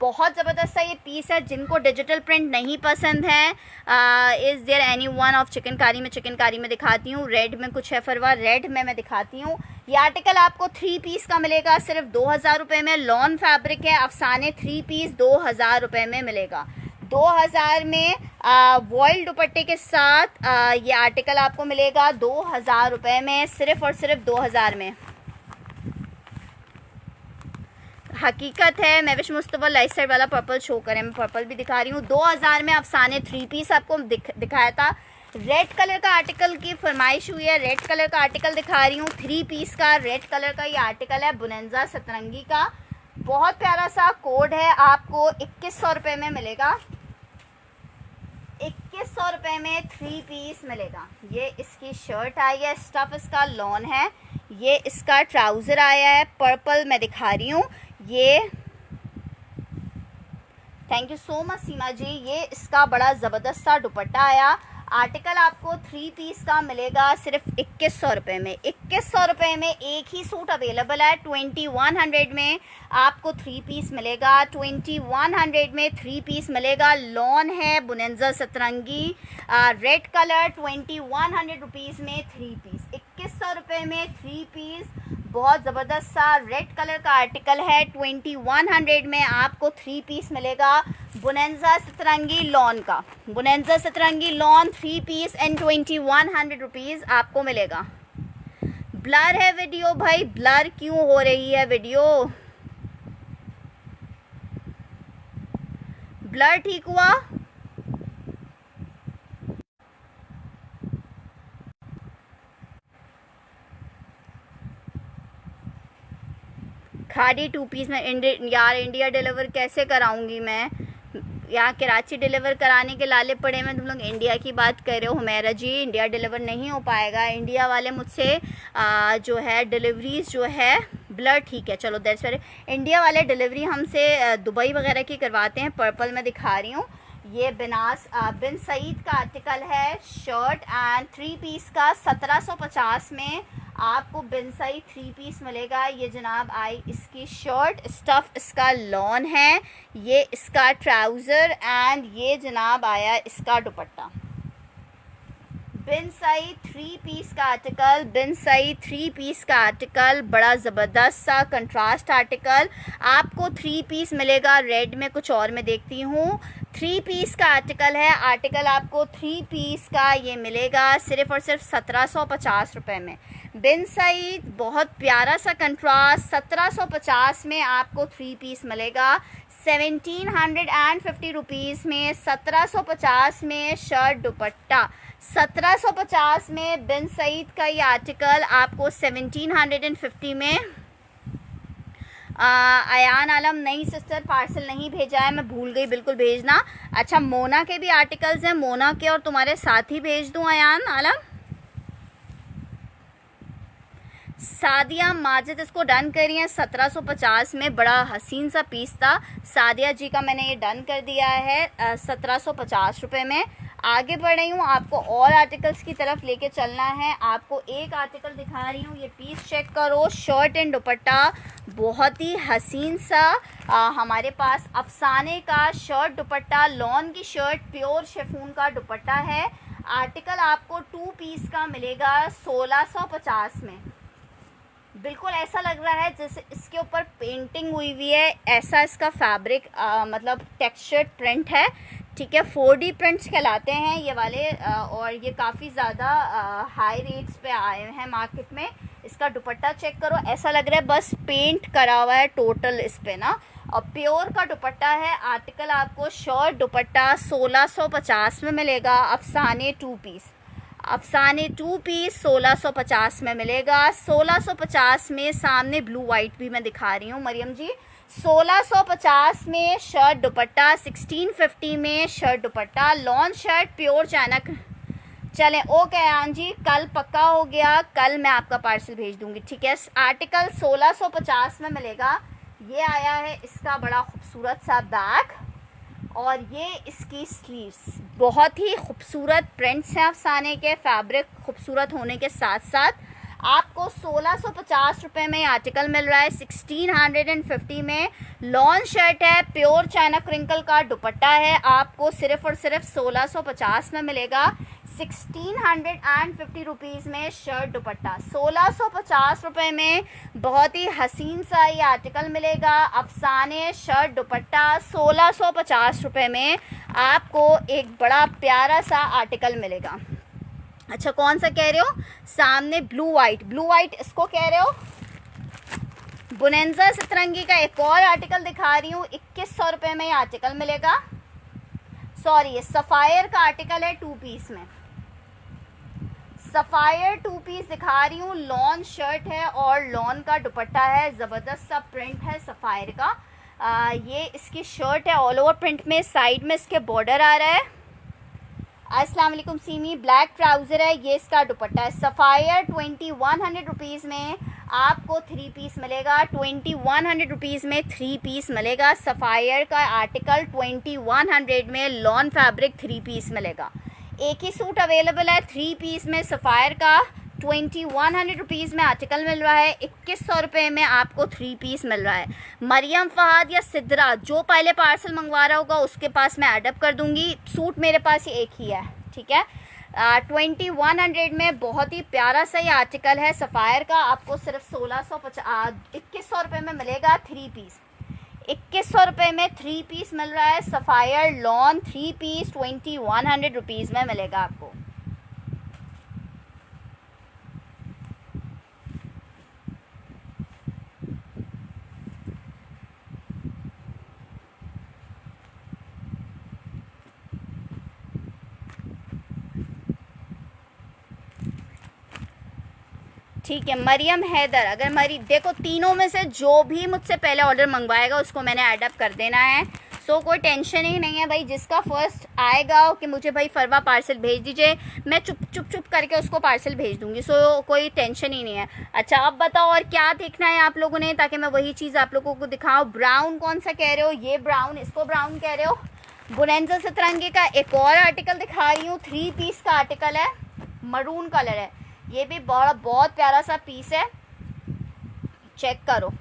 बहुत ज़बरदस्त सा ये पीस है। जिनको डिजिटल प्रिंट नहीं पसंद है, is there any one of chikankari में, चिकनकारी में दिखाती हूँ। रेड में कुछ है फरवा, रेड में मैं दिखाती हूँ। ये आर्टिकल आपको 3 पीस का मिलेगा सिर्फ 2000 रुपये में। लॉन फैब्रिक है, अफसाने 3 पीस 2000 रुपये में मिलेगा। 2000 में वॉइल दुपट्टे के साथ ये आर्टिकल आपको मिलेगा 2000 रुपये में, सिर्फ और सिर्फ 2000 में। हकीकत है। मैं विश मुस्तफ़ा लाइट साइड वाला पर्पल शो करें, मैं पर्पल भी दिखा रही हूँ। 2000 में अफसाने 3 पीस आपको दिखाया था। रेड कलर का आर्टिकल की फरमाइश हुई है, रेड कलर का आर्टिकल दिखा रही हूँ। 3 पीस का रेड कलर का ये आर्टिकल है, बुनंजा सतरंगी का। बहुत प्यारा सा कोड है, आपको 2100 रुपये में मिलेगा। 2100 रुपये में 3 पीस मिलेगा। ये इसकी शर्ट आई है, स्टफ इसका लॉन है। ये इसका ट्राउज़र आया है, पर्पल मैं दिखा रही हूँ। ये थैंक यू सो मच सीमा जी। ये इसका बड़ा ज़बरदस्त सा दुपट्टा आया। आर्टिकल आपको 3 पीस का मिलेगा सिर्फ 2100 रुपये में। 2100 रुपये में एक ही सूट अवेलेबल है। 2100 में आपको 3 पीस मिलेगा। 2100 में 3 पीस मिलेगा। लॉन है, बुनंजा सतरंगी, रेड कलर। 2100 रुपीज़ में 3 पीस। 2100 रुपये में 3 पीस, बहुत ज़बरदस्त सा रेड कलर का आर्टिकल है। 2100 में आपको 3 पीस मिलेगा। बुनंजा सतरंगी लॉन का, बुनंजा सतरंगी लॉन 3 पीस एंड 2100 रुपीज़ आपको मिलेगा। ब्लर है वीडियो भाई, ब्लर क्यों हो रही है वीडियो? ब्लर ठीक हुआ? खादी 2 पीस में यार इंडिया डिलीवर कैसे कराऊंगी मैं? यहाँ कराची डिलीवर कराने के लाले पड़े में, तुम लोग इंडिया की बात कर रहे हो। हुमैरा जी इंडिया डिलीवर नहीं हो पाएगा। इंडिया वाले मुझसे जो है डिलीवरीज जो है ब्लर, ठीक है चलो दैट्स वेरी। इंडिया वाले डिलीवरी हमसे दुबई वगैरह की करवाते हैं। पर्पल में दिखा रही हूँ, ये बिन सईद का आर्टिकल है, शर्ट एंड 3 पीस का। 1750 में आपको बिन सईद 3 पीस मिलेगा। ये जनाब आई इसकी शर्ट, स्टफ इसका लॉन है, ये इसका ट्राउज़र एंड ये जनाब आया इसका दुपट्टा। बिन सईद 3 पीस का आर्टिकल, बिन सईद 3 पीस का आर्टिकल, बड़ा ज़बरदस्त सा कंट्रास्ट आर्टिकल। आपको 3 पीस मिलेगा। रेड में कुछ और मैं देखती हूँ। 3 पीस का आर्टिकल है। आर्टिकल आपको 3 पीस का ये मिलेगा सिर्फ और सिर्फ 1750 रुपये में। बिन सईद बहुत प्यारा सा कंट्रास्ट, 1750 में आपको 3 पीस मिलेगा। 1750 रुपीज़ में 1750 में शर्ट दुपट्टा। 1750 में बिन सईद का ये आर्टिकल आपको 1750 में। अयान आलम नई सिस्टर पार्सल नहीं भेजा है, मैं भूल गई बिल्कुल भेजना। अच्छा मोना के भी आर्टिकल्स हैं, मोना के और तुम्हारे साथ ही भेज दूं अयान आलम। सादिया माजिद इसको डन करी है 1750 में, बड़ा हसीन सा पीस था। सादिया जी का मैंने ये डन कर दिया है 1750 रुपये में। आगे बढ़ रही हूँ, आपको और आर्टिकल्स की तरफ लेके चलना है। आपको एक आर्टिकल दिखा रही हूँ, ये पीस चेक करो, शर्ट एंड दुपट्टा बहुत ही हसीन सा हमारे पास अफसाने का शर्ट दुपट्टा, लॉन की शर्ट, प्योर शेफून का दुपट्टा है। आर्टिकल आपको 2 पीस का मिलेगा 1650 में। बिल्कुल ऐसा लग रहा है जैसे इसके ऊपर पेंटिंग हुई हुई है, ऐसा इसका फैब्रिक मतलब टेक्सचर्ड प्रिंट है, ठीक है। 4D प्रिंट्स कहलाते हैं ये वाले, और ये काफ़ी ज़्यादा हाई रेट्स पे आए हैं मार्केट में। इसका दुपट्टा चेक करो, ऐसा लग रहा है बस पेंट करा हुआ है टोटल इस पे ना, और प्योर का दुपट्टा है। आर्टिकल आपको शर्ट दुपट्टा 1650 में मिलेगा। अफसाने 2 पीस, अफसाने 2 पीस 1650 में मिलेगा। 1650 में सामने ब्लू वाइट भी मैं दिखा रही हूँ मरियम जी। 1650 में शर्ट दुपट्टा, 1650 में shirt dupatta, lawn shirt pure China. चलें ओके आन जी, कल पक्का हो गया, कल मैं आपका पार्सल भेज दूंगी, ठीक है। आर्टिकल 1650 में मिलेगा। ये आया है इसका बड़ा खूबसूरत सा बैग, और ये इसकी स्लीव्स, बहुत ही खूबसूरत प्रिंट्स हैं अफसाने के। फैब्रिक खूबसूरत होने के साथ साथ आपको 1650 रुपये में आर्टिकल मिल रहा है। 1650 में लॉन शर्ट है, प्योर चाइना क्रिंकल का दुपट्टा है, आपको सिर्फ और सिर्फ 1650 में मिलेगा। 1650 रुपीज़ में शर्ट दुपट्टा, 1650 रुपये में बहुत ही हसीन सा ये आर्टिकल मिलेगा। अफसाने शर्ट दुपट्टा 1650 रुपये में आपको एक बड़ा प्यारा सा आर्टिकल मिलेगा। अच्छा कौन सा कह रहे हो? सामने ब्लू वाइट, ब्लू वाइट इसको कह रहे हो? बुनेंजा सतरंगी का एक और आर्टिकल दिखा रही हूँ, 2100 रुपये में ये आर्टिकल मिलेगा। सॉरी, ये सफ़ायर का आर्टिकल है 2 पीस में। सफ़ायर 2 पीस दिखा रही हूँ, लॉन शर्ट है और लॉन का दुपट्टा है, ज़बरदस्त सा प्रिंट है सफ़ायर का। ये इसकी शर्ट है ऑल ओवर प्रिंट में, साइड में इसके बॉर्डर आ रहा है। अस्सलाम वालेकुम सीमी, ब्लैक ट्राउज़र है, ये इसका दुपट्टा है। सफ़ायर 2100 रुपीज़ में आपको 3 पीस मिलेगा। 2100 रुपीज़ में 3 पीस मिलेगा। सफ़ायर का आर्टिकल 2100 में लॉन फैब्रिक 3 पीस मिलेगा। एक ही सूट अवेलेबल है 3 पीस में सफ़ायर का। 2100 रुपीज़ में आर्टिकल मिल रहा है, 2100 रुपये में आपको 3 पीस मिल रहा है। मरियम फहाद या सिद्रा जो पहले पार्सल मंगवा रहा होगा उसके पास मैं एडअप कर दूंगी। सूट मेरे पास एक ही है, ठीक है। 2100 में बहुत ही प्यारा सा ये आर्टिकल है सफ़ायर का, आपको सिर्फ 2100 रुपये में मिलेगा 3 पीस। 2100 रुपये में 3 पीस मिल रहा है। सफ़ायर लॉन 3 पीस 2100 रुपीज़ में मिलेगा आपको। ठीक है मरियम हैदर, अगर देखो तीनों में से जो भी मुझसे पहले ऑर्डर मंगवाएगा उसको मैंने एडअप कर देना है। सो कोई टेंशन ही नहीं है भाई, जिसका फर्स्ट आएगा कि मुझे भाई फरवा पार्सल भेज दीजिए, मैं चुप करके उसको पार्सल भेज दूंगी। सो कोई टेंशन ही नहीं है। अच्छा अब बताओ और क्या देखना है आप लोगों ने, ताकि मैं वही चीज़ आप लोगों को दिखाऊँ। ब्राउन कौन सा कह रहे हो? ये ब्राउन, इसको ब्राउन कह रहे हो? बुनेंजा सतरंगी का एक और आर्टिकल दिखा रही हूँ, 3 पीस का आर्टिकल है, मरून कलर है, ये भी बहुत प्यारा सा पीस है, चेक करो।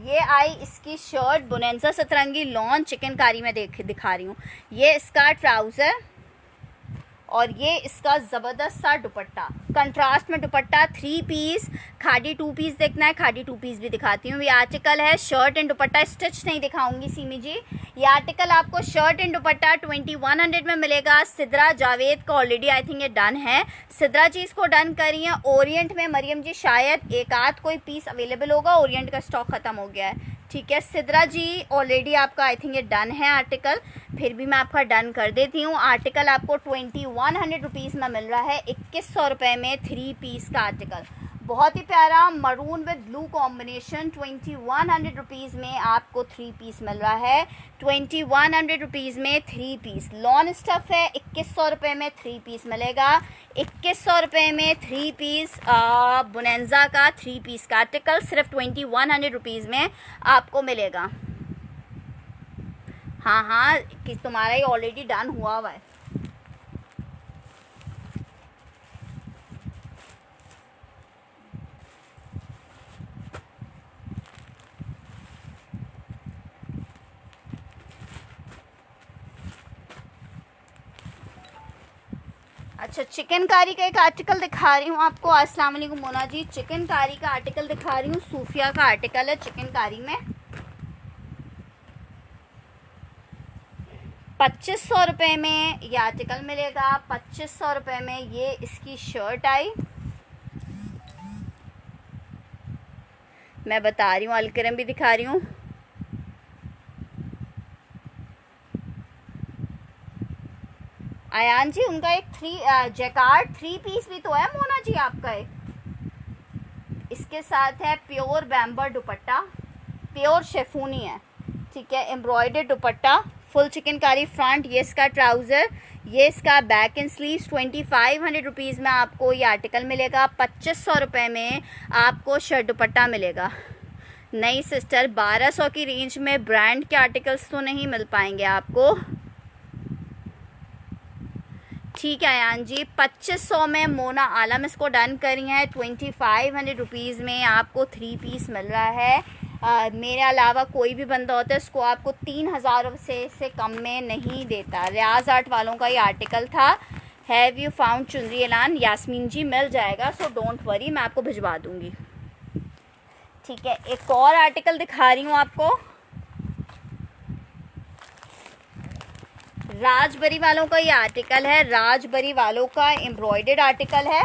ये आई इसकी शर्ट बुनेंजा सतरंगी लॉन चिकनकारी में दिखा रही हूँ। ये इसका ट्राउज़र और ये इसका ज़बरदस्त सा दुपट्टा, कंट्रास्ट में दुपट्टा। 3 पीस, खादी 2 पीस देखना है, खादी 2 पीस भी दिखाती हूँ। ये आर्टिकल है शर्ट एंड दुपट्टा, स्टिच नहीं दिखाऊंगी सीमी जी। ये आर्टिकल आपको शर्ट एंड दुपट्टा 2100 में मिलेगा। सिद्रा जावेद का ऑलरेडी आई थिंक ये डन है, सिद्रा जी इसको डन करी है। ओरिएंट में मरियम जी शायद एक आध कोई पीस अवेलेबल होगा, ओरिएंट का स्टॉक ख़त्म हो गया है, ठीक है। सिद्रा जी ऑलरेडी आपका आई थिंक ये डन है आर्टिकल, फिर भी मैं आपका डन कर देती हूँ। आर्टिकल आपको 2100 रुपीज़ में मिल रहा है, 2100 रुपये में 3 पीस का आर्टिकल। बहुत ही प्यारा maroon with blue combination 2100 rupees में आपको 3 पीस मिल रहा है। 2100 रुपीज़ में 3 पीस लॉन स्टफ है। 2100 रुपये में 3 पीस मिलेगा। 2100 रुपये में 3 पीस बोनेंजा का 3 पीस का आर्टिकल सिर्फ 2100 रुपीज़ में आपको मिलेगा। हाँ कि तुम्हारा ये ऑलरेडी डन हुआ हुआ है। अच्छा, चिकनकारी का एक आर्टिकल दिखा रही हूँ आपको। अस्सलाम वालेकुम मोना जी। चिकनकारी का आर्टिकल दिखा रही हूँ, सूफिया का आर्टिकल है चिकनकारी में। 2500 रुपये में ये आर्टिकल मिलेगा। 2500 रुपये में ये इसकी शर्ट आई। मैं बता रही हूँ, अलकरम भी दिखा रही हूँ। आयान जी, उनका एक जैकार्ड 3 पीस भी तो है मोना जी आपका एक। इसके साथ है प्योर बैम्बर दुपट्टा, प्योर शेफूनी है, ठीक है, एम्ब्रॉयडर्ड दुपट्टा, फुल चिकनकारी फ्रंट। ये इसका ट्राउज़र, ये इसका बैक एंड स्लीव्स। 2500 रुपीज़ में आपको ये आर्टिकल मिलेगा। 2500 रुपये में आपको शर्ट दुपट्टा मिलेगा। नहीं सिस्टर, 1200 की रेंज में ब्रांड के आर्टिकल्स तो नहीं मिल पाएंगे आपको, ठीक है आयान जी। 2500 में मोना आलम इसको डन करी है। 2500 रुपीज़ में आपको 3 पीस मिल रहा है। मेरे अलावा कोई भी बंदा होता है इसको आपको 3000 से कम में नहीं देता। रियाज आर्ट वालों का ये आर्टिकल था। हैव यू फाउंड चुनरी एलान? यास्मीन जी मिल जाएगा, सो डोंट वरी, मैं आपको भिजवा दूंगी, ठीक है। एक और आर्टिकल दिखा रही हूँ आपको, राजबरी वालों का ये आर्टिकल है। राजबरी वालों का एम्ब्रॉयडर्ड आर्टिकल है,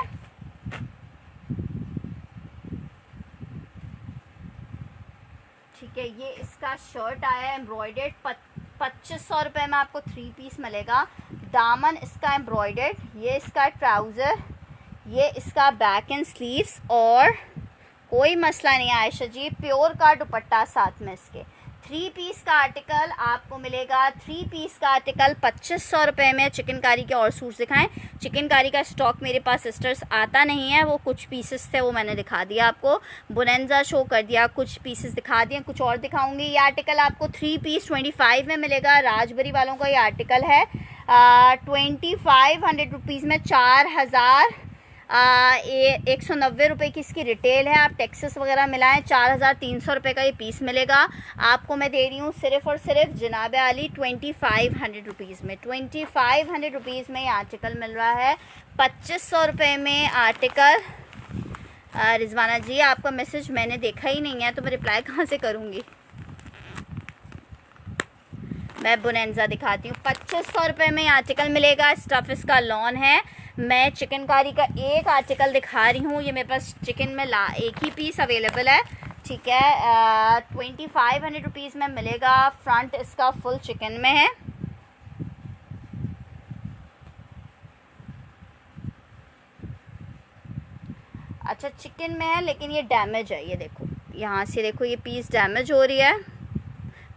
ठीक है। ये इसका शर्ट आया है एम्ब्रॉयडर्ड। 2500 रुपये में आपको 3 पीस मिलेगा। दामन इसका एम्ब्रॉयडर्ड, ये इसका ट्राउज़र, ये इसका बैक एंड स्लीव्स, और कोई मसला नहीं आयशा जी, प्योर का दुपट्टा साथ में इसके। 3 पीस का आर्टिकल आपको मिलेगा। 3 पीस का आर्टिकल 2500 रुपये में। चिकनकारी के और सूट्स दिखाएं। चिकनकारी का स्टॉक मेरे पास सिस्टर्स आता नहीं है, वो कुछ पीसेस थे वो मैंने दिखा दिया आपको। बोनेंजा शो कर दिया, कुछ पीसेस दिखा दिए, कुछ और दिखाऊंगी। ये आर्टिकल आपको 3 पीस 25 में मिलेगा। राजबरी वालों का ये आर्टिकल है। 2500 रुपीज़ में 190 रुपये की इसकी रिटेल है। आप टैक्सेस वगैरह मिलाएं, 4300 रुपये का ये पीस मिलेगा आपको। मैं दे रही हूँ सिर्फ और सिर्फ जनाब आली 2500 रुपीज़ में। 2500 रुपीज़ में ये आर्टिकल मिल रहा है। 2500 रुपये में आर्टिकल। रिजवाना जी, आपका मैसेज मैंने देखा ही नहीं है तो मैं रिप्लाई कहाँ से करूँगी। मैं बोनेंजा दिखाती हूँ। 2500 रुपये में आर्टिकल मिलेगा। स्टफ इसका लॉन है। मैं चिकनकारी का एक आर्टिकल दिखा रही हूँ, ये मेरे पास चिकन में एक ही पीस अवेलेबल है, ठीक है। 2500 रुपीज़ में मिलेगा। फ्रंट इसका फुल चिकन में है। अच्छा, चिकन में है लेकिन ये डैमेज है, ये देखो, यहाँ से देखो ये पीस डैमेज हो रही है।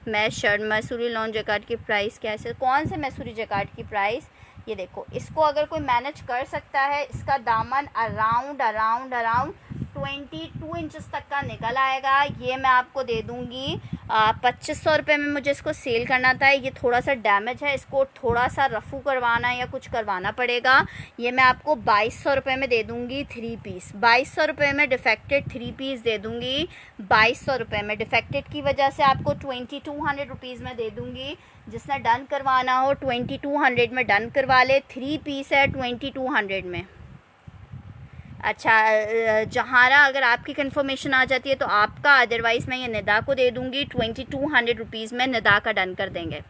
मैं शर्ट मैसूरी लॉन जैकार्ड की प्राइस कैसे, कौन से मैसूरी जैकार्ड की प्राइस, ये देखो। इसको अगर कोई मैनेज कर सकता है, इसका दामन अराउंड 22 इंचेस तक का निकल आएगा। ये मैं आपको दे दूंगी 2500 रुपये में। मुझे इसको सेल करना था, ये थोड़ा सा डैमेज है, इसको थोड़ा सा रफू करवाना या कुछ करवाना पड़ेगा। ये मैं आपको 2200 रुपये में दे दूंगी 3 पीस। 2200 रुपये में डिफेक्टेड 3 पीस दे दूंगी। 2200 रुपये में डिफेक्टेड की वजह से आपको 2200 रुपीज़ में दे दूंगी। जिसने डन करवाना हो 2200 में डन करवा ले। 3 पीस है 2200 में। अच्छा जहारा, अगर आपकी कंफर्मेशन आ जाती है तो आपका, अदरवाइज़ मैं ये निदा को दे दूंगी 2200 रुपीज़ में। निदा का डन कर देंगे।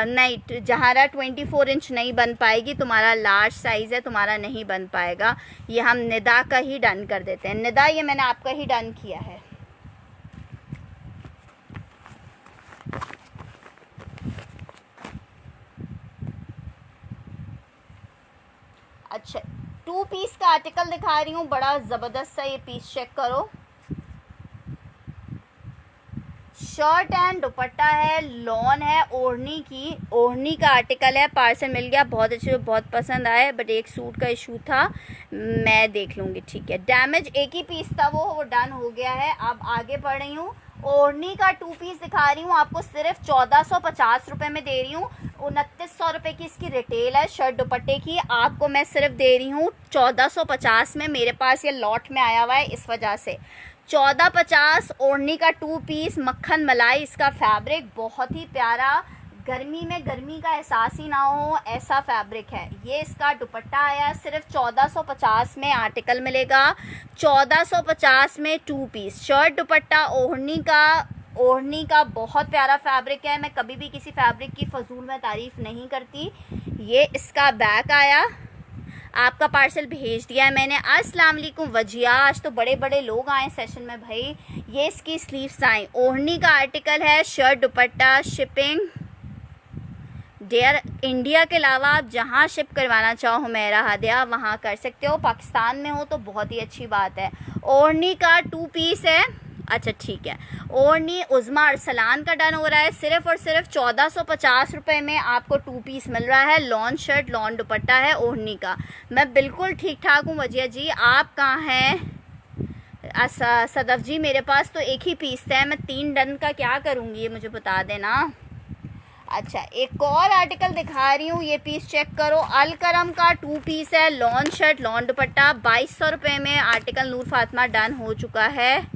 नहीं जहारा 24 इंच नहीं बन पाएगी, तुम्हारा लार्ज साइज़ है, तुम्हारा नहीं बन पाएगा। ये हम निदा का ही डन कर देते हैं। निदा, ये मैंने आपका ही डन किया है। अच्छा, 2 पीस का आर्टिकल दिखा रही हूँ, बड़ा ज़बरदस्त सा ये पीस चेक करो। शर्ट एंड दुपट्टा है, लॉन है, ओढ़नी की, ओढ़नी का आर्टिकल है। पार्सल मिल गया, बहुत अच्छे, बहुत पसंद आए, बट एक सूट का इशू था, मैं देख लूँगी, ठीक है। डैमेज एक ही पीस था, वो डन हो गया है। अब आगे बढ़ रही हूँ, ओढ़नी का 2 पीस दिखा रही हूँ आपको, सिर्फ 1450 रुपये में दे रही हूँ। 2900 रुपये की इसकी रिटेल है शर्ट दुपट्टे की, आपको मैं सिर्फ दे रही हूँ 1450 में। मेरे पास ये लॉट में आया हुआ है, इस वजह से 1450। ओढ़नी का 2 पीस, मक्खन मलाई इसका फैब्रिक, बहुत ही प्यारा, गर्मी में गर्मी का एहसास ही ना हो ऐसा फैब्रिक है। ये इसका दुपट्टा आया, सिर्फ 1450 में आर्टिकल मिलेगा। 1450 में 2 पीस शर्ट दुपट्टा ओढ़नी का बहुत प्यारा फैब्रिक है। मैं कभी भी किसी फैब्रिक की फजूल में तारीफ नहीं करती। ये इसका बैक आया, आपका पार्सल भेज दिया है मैंने। अस्सलाम वालेकुम वजिया, आज तो बड़े बड़े लोग आए सेशन में भाई। ये इसकी स्लीव्स आई, ओढ़नी का आर्टिकल है, shirt dupatta, shipping there India के अलावा आप जहाँ शिप करवाना चाहो मेरा हादिया वहाँ कर सकते हो। पाकिस्तान में हो तो बहुत ही अच्छी बात है। ओढ़नी का 2 पीस है, अच्छा ठीक है। ओढ़नी उज़्मा अरसलान का डन हो रहा है, सिर्फ और सिर्फ 1450 रुपये में आपको 2 पीस मिल रहा है। लॉन शर्ट, लॉन दुपट्टा है ओढ़नी का। मैं बिल्कुल ठीक ठाक हूँ वजिया जी, आप कहाँ हैं? सदफ जी, मेरे पास तो एक ही पीस है, मैं 3 डन का क्या करूँगी ये मुझे बता देना। अच्छा, एक और आर्टिकल दिखा रही हूँ, ये पीस चेक करो। अलकरम का 2 पीस है, लॉन शर्ट, लॉन दुपट्टा, 2200 रुपये में आर्टिकल नूर फातिमा डन हो चुका है।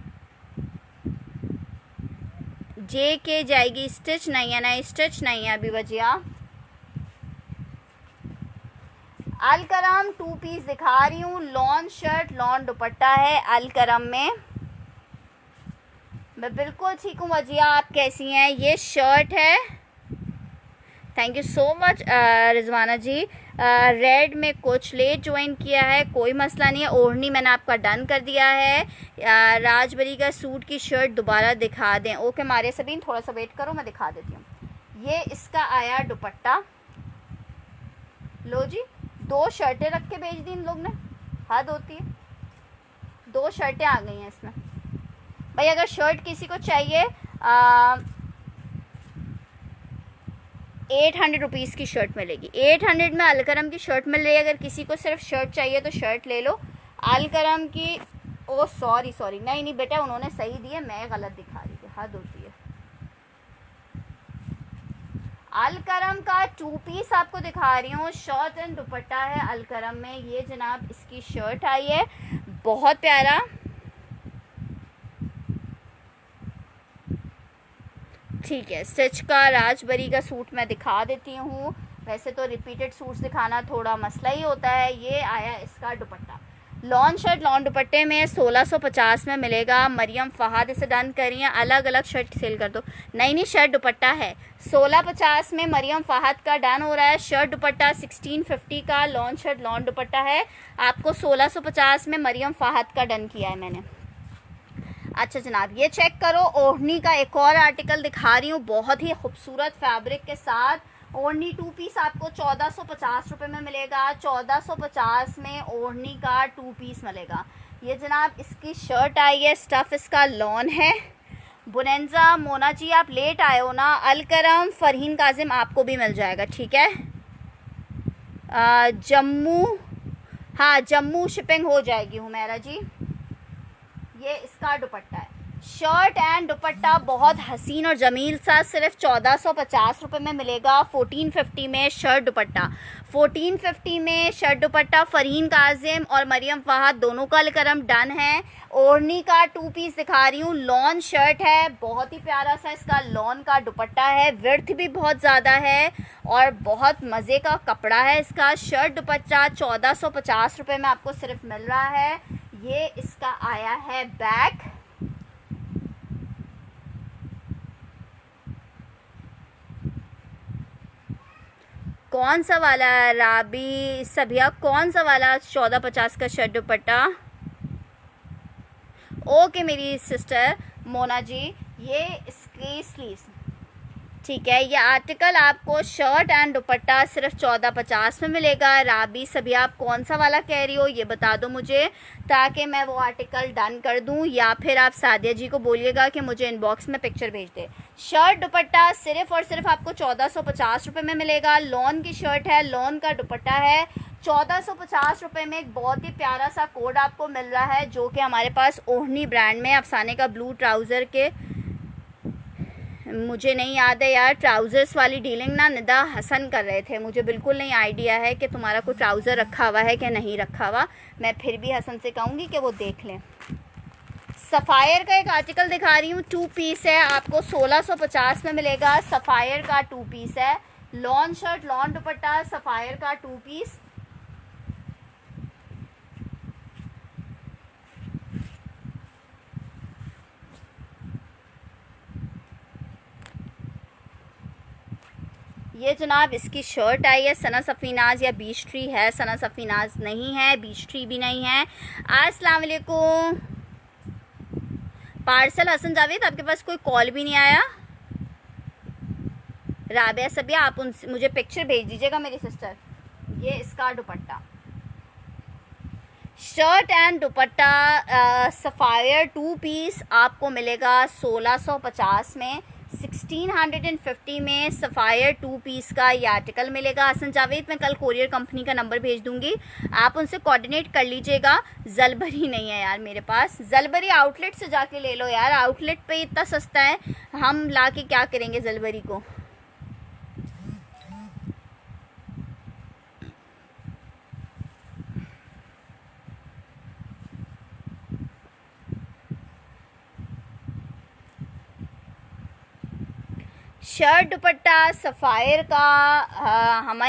जे के जाएगी, स्टिच नहीं है, नहीं स्टिच नहीं है अभी वजिया। अलकरम 2 पीस दिखा रही हूँ, लॉन शर्ट, लॉन दुपट्टा है अलकरम में। मैं बिल्कुल ठीक हूँ वजिया, आप कैसी हैं? ये शर्ट है, thank you so much Rizwana ji. Red में कुछ लेट ज्वाइन किया है, कोई मसला नहीं है। ओढ़नी मैंने आपका डन कर दिया है। राजबरी का सूट की शर्ट दोबारा दिखा दें। ओके मारे सबीन, थोड़ा सा वेट करो, मैं दिखा देती हूँ। ये इसका आया दुपट्टा, लो जी, 2 शर्टें रख के भेज दी इन लोग ने, हद होती है। 2 शर्टें आ गई हैं इसमें भाई। अगर शर्ट किसी को चाहिए 800 रुपीज़ की शर्ट मिलेगी। 800 में अलकरम की शर्ट मिल रही है। अगर किसी को सिर्फ शर्ट चाहिए तो शर्ट ले लो अलकरम की। ओ सॉरी, नहीं बेटा, उन्होंने सही दिए, मैं गलत दिखा रही थी, हद होती है। अलकरम का 2 पीस आपको दिखा रही हूँ, शर्ट एंड दुपट्टा है अलकरम में। ये जनाब इसकी शर्ट आई है, बहुत प्यारा, ठीक है। स्टिच का राजबरी का सूट मैं दिखा देती हूँ। वैसे तो रिपीटेड सूट्स दिखाना थोड़ा मसला ही होता है। ये आया इसका दुपट्टा, लॉन शर्ट, लॉन दुपट्टे में 1650 में मिलेगा। मरियम फहाद इसे डन करिए, अलग अलग शर्ट सेल कर दो। नहीं, शर्ट दुपट्टा है 1650 में मरियम फहाद का डन हो रहा है। शर्ट दुपट्टा 1650 का, लॉन शर्ट, लॉन दुपट्टा है, आपको 1650 में मरियम फहाद का डन किया है मैंने। अच्छा जनाब, ये चेक करो, ओढ़नी का एक और आर्टिकल दिखा रही हूँ, बहुत ही खूबसूरत फैब्रिक के साथ। ओढ़नी 2 पीस आपको 1450 रुपये में मिलेगा। 1450 में ओढ़नी का 2 पीस मिलेगा। ये जनाब इसकी शर्ट आई है, स्टफ़ इसका लॉन है। बुनेंजा मोना जी आप लेट आए हो ना। अलकरम फरहीन काजिम आपको भी मिल जाएगा, ठीक है। जम्मू, हाँ जम्मू शिपिंग हो जाएगी हुमैरा जी। ये इसका दुपट्टा है, शर्ट एंड दुपट्टा बहुत हसीन और जमील सा, सिर्फ 1450 रुपये में मिलेगा। 1450 में शर्ट दुपट्टा, 1450 में शर्ट दुपट्टा। फरहीन काजिम और मरियम फहाद दोनों का अलकरम डन है। ओढ़नी का 2 पीस दिखा रही हूँ, लॉन शर्ट है, बहुत ही प्यारा सा इसका लॉन का दुपट्टा है, विड्थ भी बहुत ज़्यादा है और बहुत मज़े का कपड़ा है इसका। शर्ट दुपट्टा 1450 रुपये में आपको सिर्फ मिल रहा है। ये इसका आया है बैक, कौन सा वाला राबी सभिया, कौन सा वाला 1450 का शर्ट दुपट्टा? ओके मेरी सिस्टर मोना जी, ये इसकी स्लीव्स, ठीक है, ये आर्टिकल आपको शर्ट एंड दुपट्टा सिर्फ 1450 में मिलेगा। राबी सभी आप कौन सा वाला कह रही हो ये बता दो मुझे, ताकि मैं वो आर्टिकल डन कर दूं, या फिर आप सादिया जी को बोलिएगा कि मुझे इनबॉक्स में पिक्चर भेज दे। शर्ट दुपट्टा सिर्फ और सिर्फ आपको 1450 रुपये में मिलेगा। लॉन की शर्ट है, लॉन का दुपट्टा है। 1450 रुपये में एक बहुत ही प्यारा सा कोड आपको मिल रहा है, जो कि हमारे पास ओढ़नी ब्रांड में अफसाने का ब्लू ट्राउज़र के, मुझे नहीं याद है यार, ट्राउज़र्स वाली डीलिंग ना निदा हसन कर रहे थे, मुझे बिल्कुल नहीं आइडिया है कि तुम्हारा कोई ट्राउज़र रखा हुआ है कि नहीं रखा हुआ। मैं फिर भी हसन से कहूँगी कि वो देख लें। सफ़ायर का एक आर्टिकल दिखा रही हूँ, 2 पीस है, आपको 1650 में मिलेगा। सफ़ायर का 2 पीस है, लॉन शर्ट लॉन दुपट्टा, सफ़ायर का 2 पीस। ये जनाब इसकी शर्ट आई है, सना सफ़ीनाज या बीच ट्री है, सना सफ़ीनाज नहीं है, बीच ट्री भी नहीं है। अस्सलाम वालेकुम। पार्सल हसन जावेद, आपके पास कोई कॉल भी नहीं आया। राबिया सबिया, आप उनसे मुझे पिक्चर भेज दीजिएगा मेरी सिस्टर। ये इसका dupatta, shirt and dupatta Sapphire 2 piece आपको मिलेगा 1650 में। 1650 में सफ़ायर 2 पीस का ये आर्टिकल मिलेगा। हसन जावेद, मैं कल कोरियर कंपनी का नंबर भेज दूंगी, आप उनसे कोऑर्डिनेट कर लीजिएगा। जलबरी नहीं है यार मेरे पास, जलबरी आउटलेट से जाके ले लो यार, आउटलेट पे इतना सस्ता है, हम ला के क्या करेंगे जलबरी को। शर्ट दुपट्टा सफ़ायर का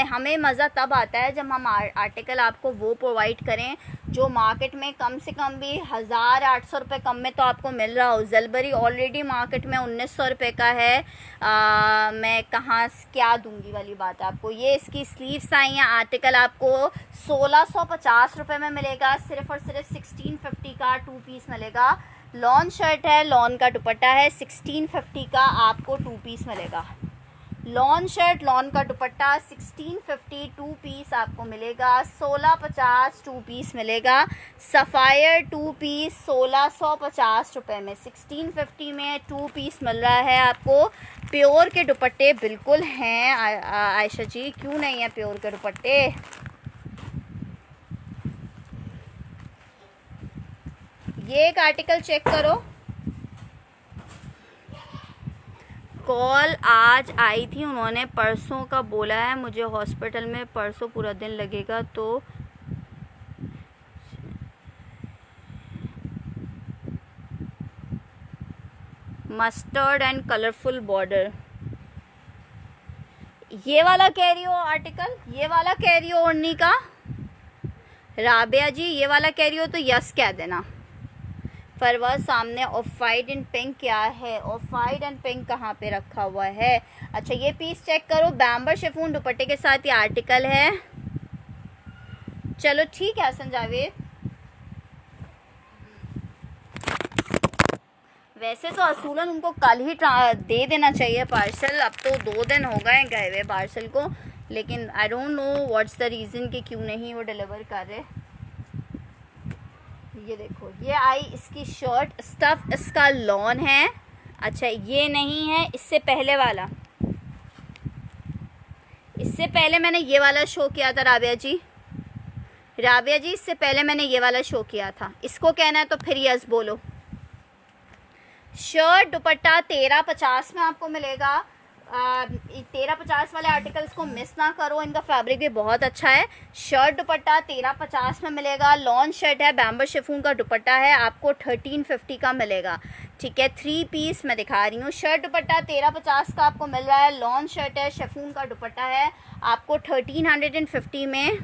हमें मज़ा तब आता है जब हम आर्टिकल आपको वो प्रोवाइड करें जो मार्केट में कम से कम भी 1800 रुपये कम में तो आपको मिल रहा हो। जलबरी ऑलरेडी मार्केट में 1900 रुपये का है। मैं कहाँ क्या दूंगी वाली बात है आपको। ये इसकी स्लीव्स आई हैं, आर्टिकल आपको 1650 रुपये में मिलेगा। सिर्फ और सिर्फ 1650 का 2 पीस मिलेगा। लॉन शर्ट है, लॉन का दुपट्टा है, 1650 का आपको 2 पीस मिलेगा। लॉन शर्ट लॉन का दुपट्टा 1650 2 पीस आपको मिलेगा। 1650 2 पीस मिलेगा। सफ़ायर 2 पीस 1650 रुपये में, 1650 में 2 पीस मिल रहा है आपको। प्योर के दुपट्टे बिल्कुल हैं आयशा जी, क्यों नहीं है प्योर के दुपट्टे। ये एक आर्टिकल चेक करो, कॉल आज आई थी, उन्होंने परसों का बोला है, मुझे हॉस्पिटल में परसों पूरा दिन लगेगा। तो मस्टर्ड एंड कलरफुल बॉर्डर, ये वाला कह रही हो आर्टिकल, ये वाला कह रही हो ओढ़नी का। राबिया जी ये वाला कह रही हो तो यस कह देना। फरवाद सामने ऑफ वाइट एंड पिंक क्या है, ऑफ वाइट एंड पिंक कहाँ पे रखा हुआ है। अच्छा ये पीस चेक करो, बैम्बर शिफॉन दुपट्टे के साथ ये आर्टिकल है। चलो ठीक है हसन जावेद, वैसे तो असूलन उनको कल ही दे देना चाहिए पार्सल, अब तो 2 दिन हो गए गए हुए पार्सल को, लेकिन I don't know what's the reason कि क्यों नहीं वो डिलीवर कर रहे। ये देखो ये आई इसकी शर्ट, स्टफ इसका लॉन है। अच्छा ये नहीं है, इससे पहले वाला, इससे पहले मैंने ये वाला शो किया था राबिया जी, राबिया जी इससे पहले मैंने ये वाला शो किया था। इसको कहना है तो फिर यस बोलो। शर्ट दुपट्टा 1350 में आपको मिलेगा। 1350 वाले आर्टिकल्स को मिस ना करो, इनका फैब्रिक भी बहुत अच्छा है। शर्ट दुपट्टा 1350 में मिलेगा। लॉन शर्ट है, बैम्बर शिफॉन का दुपट्टा है, आपको 1350 का मिलेगा। ठीक है 3 पीस मैं दिखा रही हूँ। शर्ट दुपट्टा 1350 का आपको मिल रहा है। लॉन शर्ट है, शिफॉन का दुपट्टा है, आपको 1350 में।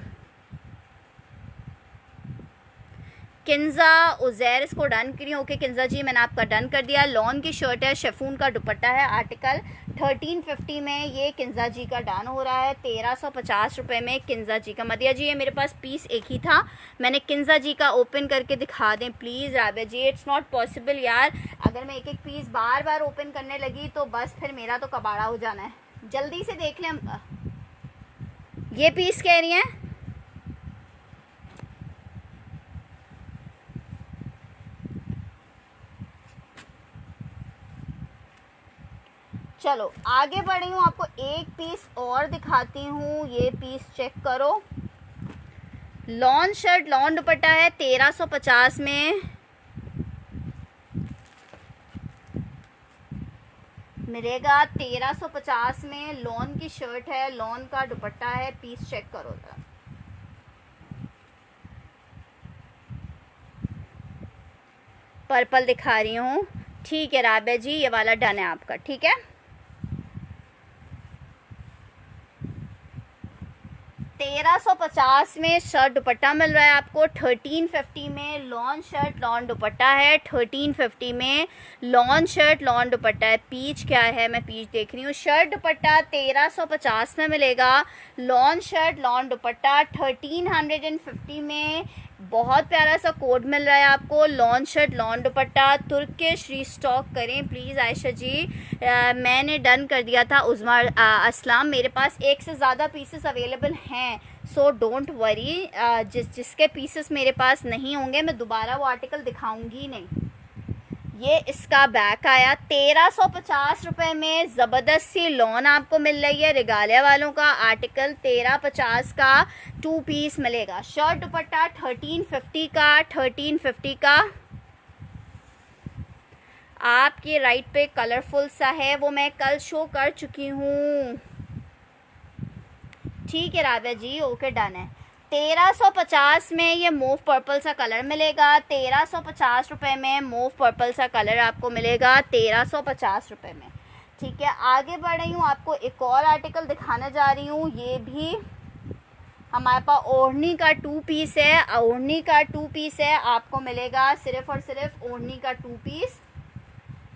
किंजा उजैर इसको डन करिए। ओके किंजा जी, मैंने आपका डन कर दिया। लॉन की शर्ट है, शेफून का दुपट्टा है, आर्टिकल 1350 में ये किंजा जी का डन हो रहा है 1350 रुपये में किंजा जी का। मदिया जी ये मेरे पास पीस एक ही था, मैंने किंजा जी का ओपन करके दिखा दें please Rabia ji. It's not possible यार, अगर मैं एक एक पीस बार बार ओपन करने लगी तो बस फिर मेरा तो कबाड़ा हो जाना है। जल्दी से देख लें। ये पीस कह रही हैं, चलो आगे बढ़ी हूँ, आपको एक पीस और दिखाती हूँ। ये पीस चेक करो, लॉन शर्ट लॉन दुपट्टा है 1350 में मिलेगा। 1350 में लॉन की शर्ट है, लॉन का दुपट्टा है। पीस चेक करो जरा, पर्पल दिखा रही हूँ। ठीक है राबिया जी, ये वाला डन है आपका, ठीक है। 1350 में शर्ट दुपट्टा मिल रहा है आपको। 1350 में लॉन शर्ट लॉन दुपट्टा है। 1350 में लॉन शर्ट लॉन दुपट्टा है। पीच क्या है, मैं पीच देख रही हूँ। शर्ट दुपट्टा 1350 में मिलेगा, लॉन शर्ट लॉन दुपट्टा 1350 में। बहुत प्यारा सा कोड मिल रहा है आपको, लॉन शर्ट लॉन दुपट्टा। तुर्किश रीस्टॉक करें प्लीज़ आयशा जी। मैंने डन कर दिया था उज़मा अस्लाम, मेरे पास एक से ज़्यादा पीसेस अवेलेबल हैं, सो डोंट वरी। जिसके पीसेस मेरे पास नहीं होंगे मैं दोबारा वो आर्टिकल दिखाऊंगी नहीं। ये इसका बैक आया 1350 रुपये में, ज़बरदस्त सी लॉन आपको मिल रही है। रिगालिया वालों का आर्टिकल 1350 का 2 पीस मिलेगा। शर्ट दुपट्टा 1350 का, 1350 का। आपके राइट पे कलरफुल सा है, वो मैं कल शो कर चुकी हूँ। ठीक है राबिया जी, ओके डन है। 1350 में ये मूव पर्पल सा कलर मिलेगा। 1350 रुपये में मूव पर्पल सा कलर आपको मिलेगा 1350 रुपये में। ठीक है, आगे बढ़ रही हूँ, आपको एक और आर्टिकल दिखाने जा रही हूँ। ये भी हमारे पास ओढ़नी का 2 पीस है। ओढ़नी का 2 पीस है, आपको मिलेगा सिर्फ और सिर्फ ओढ़नी का 2 पीस।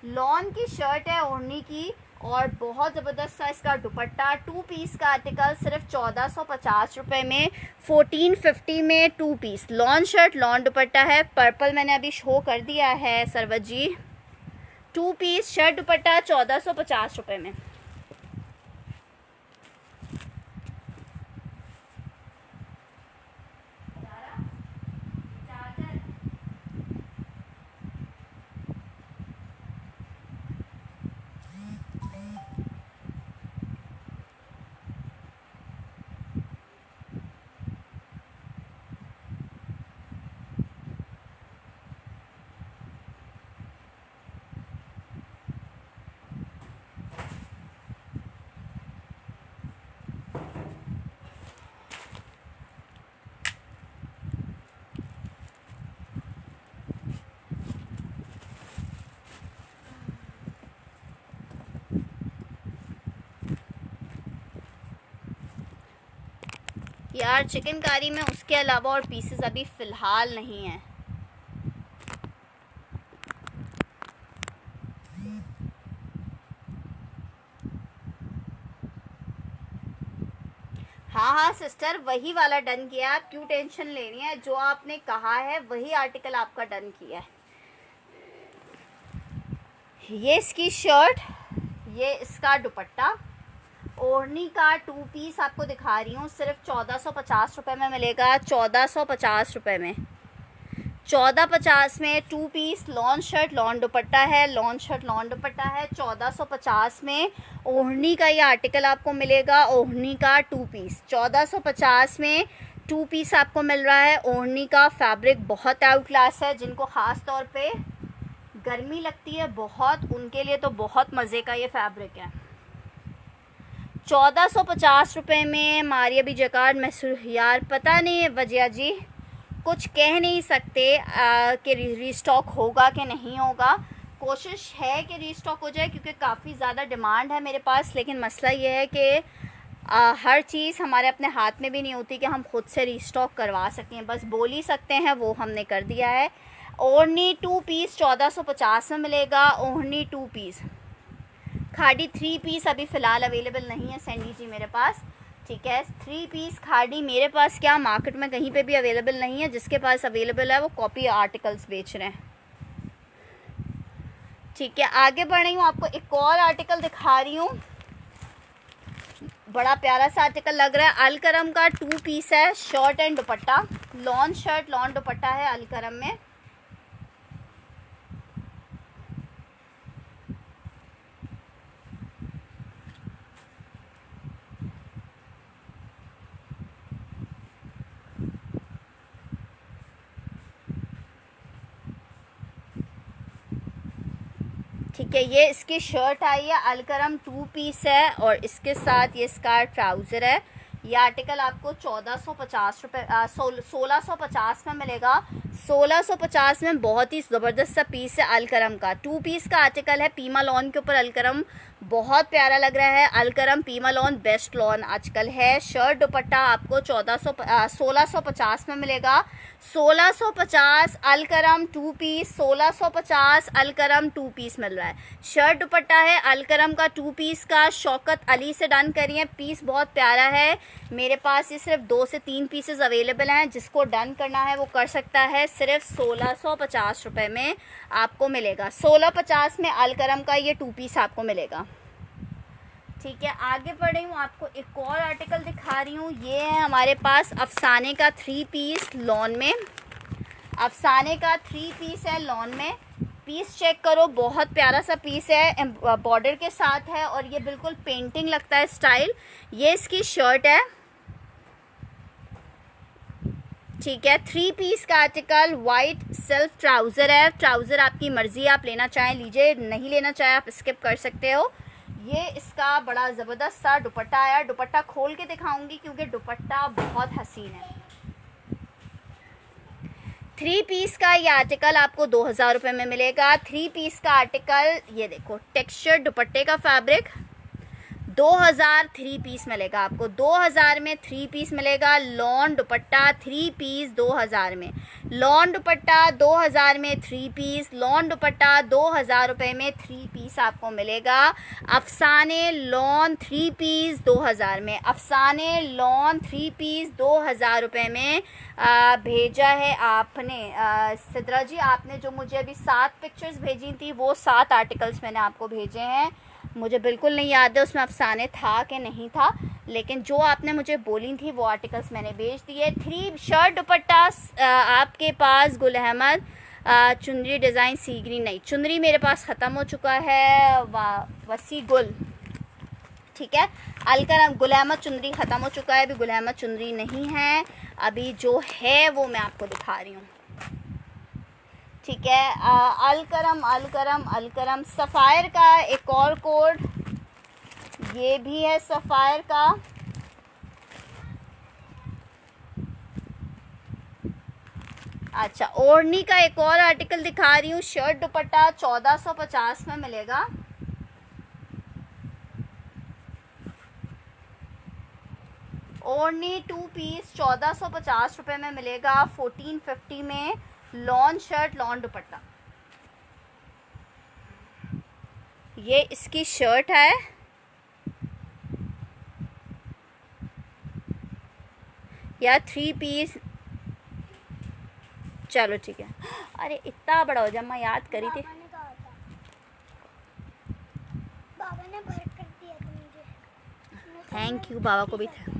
लॉन की शर्ट है ओढ़नी की, और बहुत ज़बरदस्त सा इसका दुपट्टा। 2 पीस का आर्टिकल सिर्फ 1450 रुपये में। 1450 में 2 piece lawn shirt lawn dupatta है। पर्पल मैंने अभी शो कर दिया है सरवत जी। 2 पीस शर्ट दुपट्टा 1450 रुपये में। यार चिकनकारी में उसके अलावा और पीसेस अभी फ़िलहाल नहीं हैं। हाँ सिस्टर, वही वाला डन किया। आप क्यों टेंशन ले रही हैं, जो आपने कहा है वही आर्टिकल आपका डन किया है। ये इसकी शर्ट, ये इसका दुपट्टा। ओढ़नी का 2 पीस आपको दिखा रही हूँ, सिर्फ 1450 रुपये में मिलेगा। 1450 रुपये में, 1450 में 2 piece lawn shirt lawn dupatta है। लॉन शर्ट लॉन दुपट्टा है 1450 में। ओढ़नी का ये आर्टिकल आपको मिलेगा, ओढ़नी का 2 पीस 1450 में 2 पीस आपको मिल रहा है। ओढ़नी का फैब्रिक बहुत आउट क्लास है, जिनको ख़ास तौर पे गर्मी लगती है बहुत, उनके लिए तो बहुत मज़े का ये फैब्रिक है। 1450 रुपये में। मारिया भी जकार्ड मैसूर, यार पता नहीं है वजिया जी, कुछ कह नहीं सकते कि रीस्टॉक होगा कि नहीं होगा। कोशिश है कि रीस्टॉक हो जाए, क्योंकि काफ़ी ज़्यादा डिमांड है मेरे पास। लेकिन मसला ये है कि हर चीज़ हमारे अपने हाथ में भी नहीं होती कि हम खुद से रीस्टॉक करवा सकें, बस बोल ही सकते हैं, वो हमने कर दिया है। ओढ़नी 2 पीस 1450 में मिलेगा। ओढ़नी 2 पीस। खाड़ी 3 पीस अभी फ़िलहाल अवेलेबल नहीं है सैंडी जी मेरे पास, ठीक है। 3 पीस खाड़ी मेरे पास क्या मार्केट में कहीं पे भी अवेलेबल नहीं है, जिसके पास अवेलेबल है वो कॉपी आर्टिकल्स बेच रहे हैं, ठीक है। आगे बढ़ रही हूँ, आपको एक और आर्टिकल दिखा रही हूँ, बड़ा प्यारा सा आर्टिकल लग रहा है। अलकरम का 2 पीस है, shirt and dupatta, lawn shirt lawn dupatta है अलकरम में। ठीक है, ये इसकी शर्ट आई है, अलकरम 2 पीस है और इसके साथ ये इसका ट्राउज़र है। ये आर्टिकल आपको 1450 रुपये 1650 में मिलेगा। 1650 में बहुत ही ज़बरदस्त सा पीस है अलकरम का। 2 पीस का आर्टिकल है, पीमा लॉन के ऊपर अलकरम, बहुत प्यारा लग रहा है। Alkaram Pima lawn best lawn आजकल है। शर्ट दुपट्टा आपको 1650 में मिलेगा। 1650 अलकरम 2 पीस, 1650 अलकरम 2 पीस मिल रहा है। शर्ट दुपट्टा है अलकरम का 2 पीस का। शौकत अली से डन करिए, पीस बहुत प्यारा है। मेरे पास ये सिर्फ 2 से 3 पीसेस अवेलेबल हैं, जिसको डन करना है वो कर सकता है। सिर्फ 1650 रुपये में आपको मिलेगा। 1650 में अलकरम का ये 2 पीस आपको मिलेगा, ठीक है। आगे बढ़ रही हूँ, आपको एक और आर्टिकल दिखा रही हूँ। ये है हमारे पास अफसाने का 3 पीस लॉन में। अफसाने का 3 पीस है लॉन में। पीस चेक करो, बहुत प्यारा सा पीस है, बॉर्डर के साथ है और ये बिल्कुल पेंटिंग लगता है स्टाइल। ये इसकी शर्ट है, ठीक है। 3 पीस का आर्टिकल, वाइट सेल्फ ट्राउज़र है। ट्राउज़र आपकी मर्ज़ी, आप लेना चाहें लीजिए, नहीं लेना चाहें आप स्किप कर सकते हो। ये इसका बड़ा ज़बरदस्त सा दुपट्टा आया। दुपट्टा खोल के दिखाऊंगी क्योंकि दुपट्टा बहुत हसीन है। 3 पीस का ये आर्टिकल आपको 2000 रुपये में मिलेगा। 3 पीस का आर्टिकल, ये देखो टेक्सचर दुपट्टे का फैब्रिक, 2000 3 पीस मिलेगा आपको। 2000 में 3 पीस मिलेगा। लॉन दुपट्टा 3 पीस 2000 में। लॉन दुपट्टा 2000 में 3 पीस। लॉन दुपट्टा 2000 रुपये में 3 पीस आपको मिलेगा। अफसाने लॉन 3 पीस 2000 में। अफसाने लॉन 3 पीस 2000 रुपये में भेजा है आपने। सिद्रा जी, आपने जो मुझे अभी 7 पिक्चर्स भेजी थी, वो 7 आर्टिकल्स मैंने आपको भेजे हैं। मुझे बिल्कुल नहीं याद है उसमें अफसाने था कि नहीं था, लेकिन जो आपने मुझे बोली थी वो आर्टिकल्स मैंने भेज दिए। 3 शर्ट दुपट्टा आपके पास गुल अहमद, चुनरी डिज़ाइन सी ग्रीन नहीं, चुनरी मेरे पास ख़त्म हो चुका है। वसी गुल, ठीक है। अलकरम गुल अहमद चुनरी ख़त्म हो चुका है, अभी गुल अहमद चुनरी नहीं है। अभी जो है वो मैं आपको दिखा रही हूँ, ठीक है। अलकरम अलकरम अलकरम सफ़ायर का एक और कोड, ये भी है सफ़ायर का। अच्छा, ओढ़नी का एक और आर्टिकल दिखा रही हूँ। शर्ट दुपट्टा 1450 में मिलेगा। ओढ़नी 2 पीस 1450 रुपये में मिलेगा। 1450 में लॉन शर्ट लॉन दुपट्टा। ये इसकी शर्ट है, या 3 पीस, चलो ठीक है। अरे इतना बड़ा हो जा, मैं याद करी थी। बाबा ने भर कर दिया था मुझे। थैंक यू, बाबा को भी था।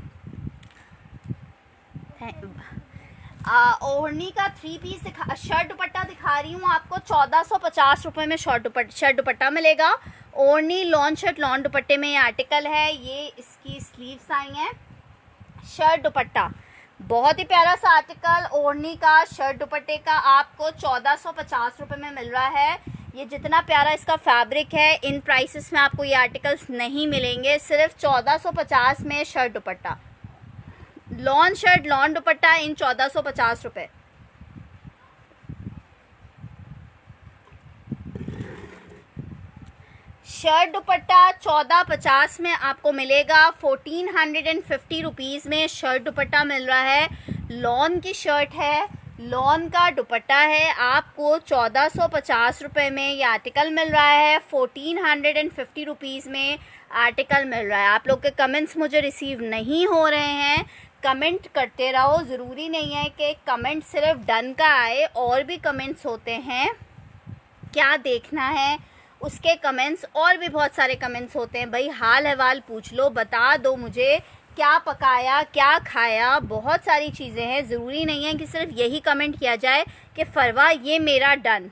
ओढ़नी का 3 पीस शर्ट दुपट्टा दिखा रही हूँ आपको। 1450 रुपये में शर्ट दुपट्टा मिलेगा। ओढ़नी लॉन शर्ट लॉन दुपट्टे में ये आर्टिकल है। ये इसकी स्लीव्स आई हैं। शर्ट दुपट्टा बहुत ही प्यारा सा आर्टिकल, ओढ़नी का शर्ट दुपट्टे का आपको 1450 रुपये में मिल रहा है। ये जितना प्यारा इसका फैब्रिक है, इन प्राइसेस में आपको ये आर्टिकल्स नहीं मिलेंगे। सिर्फ 1450 में shirt dupatta, lawn shirt lawn dupatta इन 1450 रुपये। शर्ट दुपट्टा 1450 में आपको मिलेगा, 1450 रुपीज़ में शर्ट दुपट्टा मिल रहा है। लॉन की शर्ट है, लॉन का दुपट्टा है, आपको 1450 रुपये में ये आर्टिकल मिल रहा है, 1450 रुपीज़ में आर्टिकल मिल रहा है। आप लोग के कमेंट्स मुझे रिसीव नहीं हो रहे हैं, कमेंट करते रहो। ज़रूरी नहीं है कि कमेंट सिर्फ डन का आए, और भी कमेंट्स होते हैं। क्या देखना है उसके कमेंट्स, और भी बहुत सारे कमेंट्स होते हैं भाई। हाल अहवाल पूछ लो, बता दो मुझे क्या पकाया क्या खाया, बहुत सारी चीज़ें हैं। ज़रूरी नहीं है कि सिर्फ यही कमेंट किया जाए कि फरवा ये मेरा डन।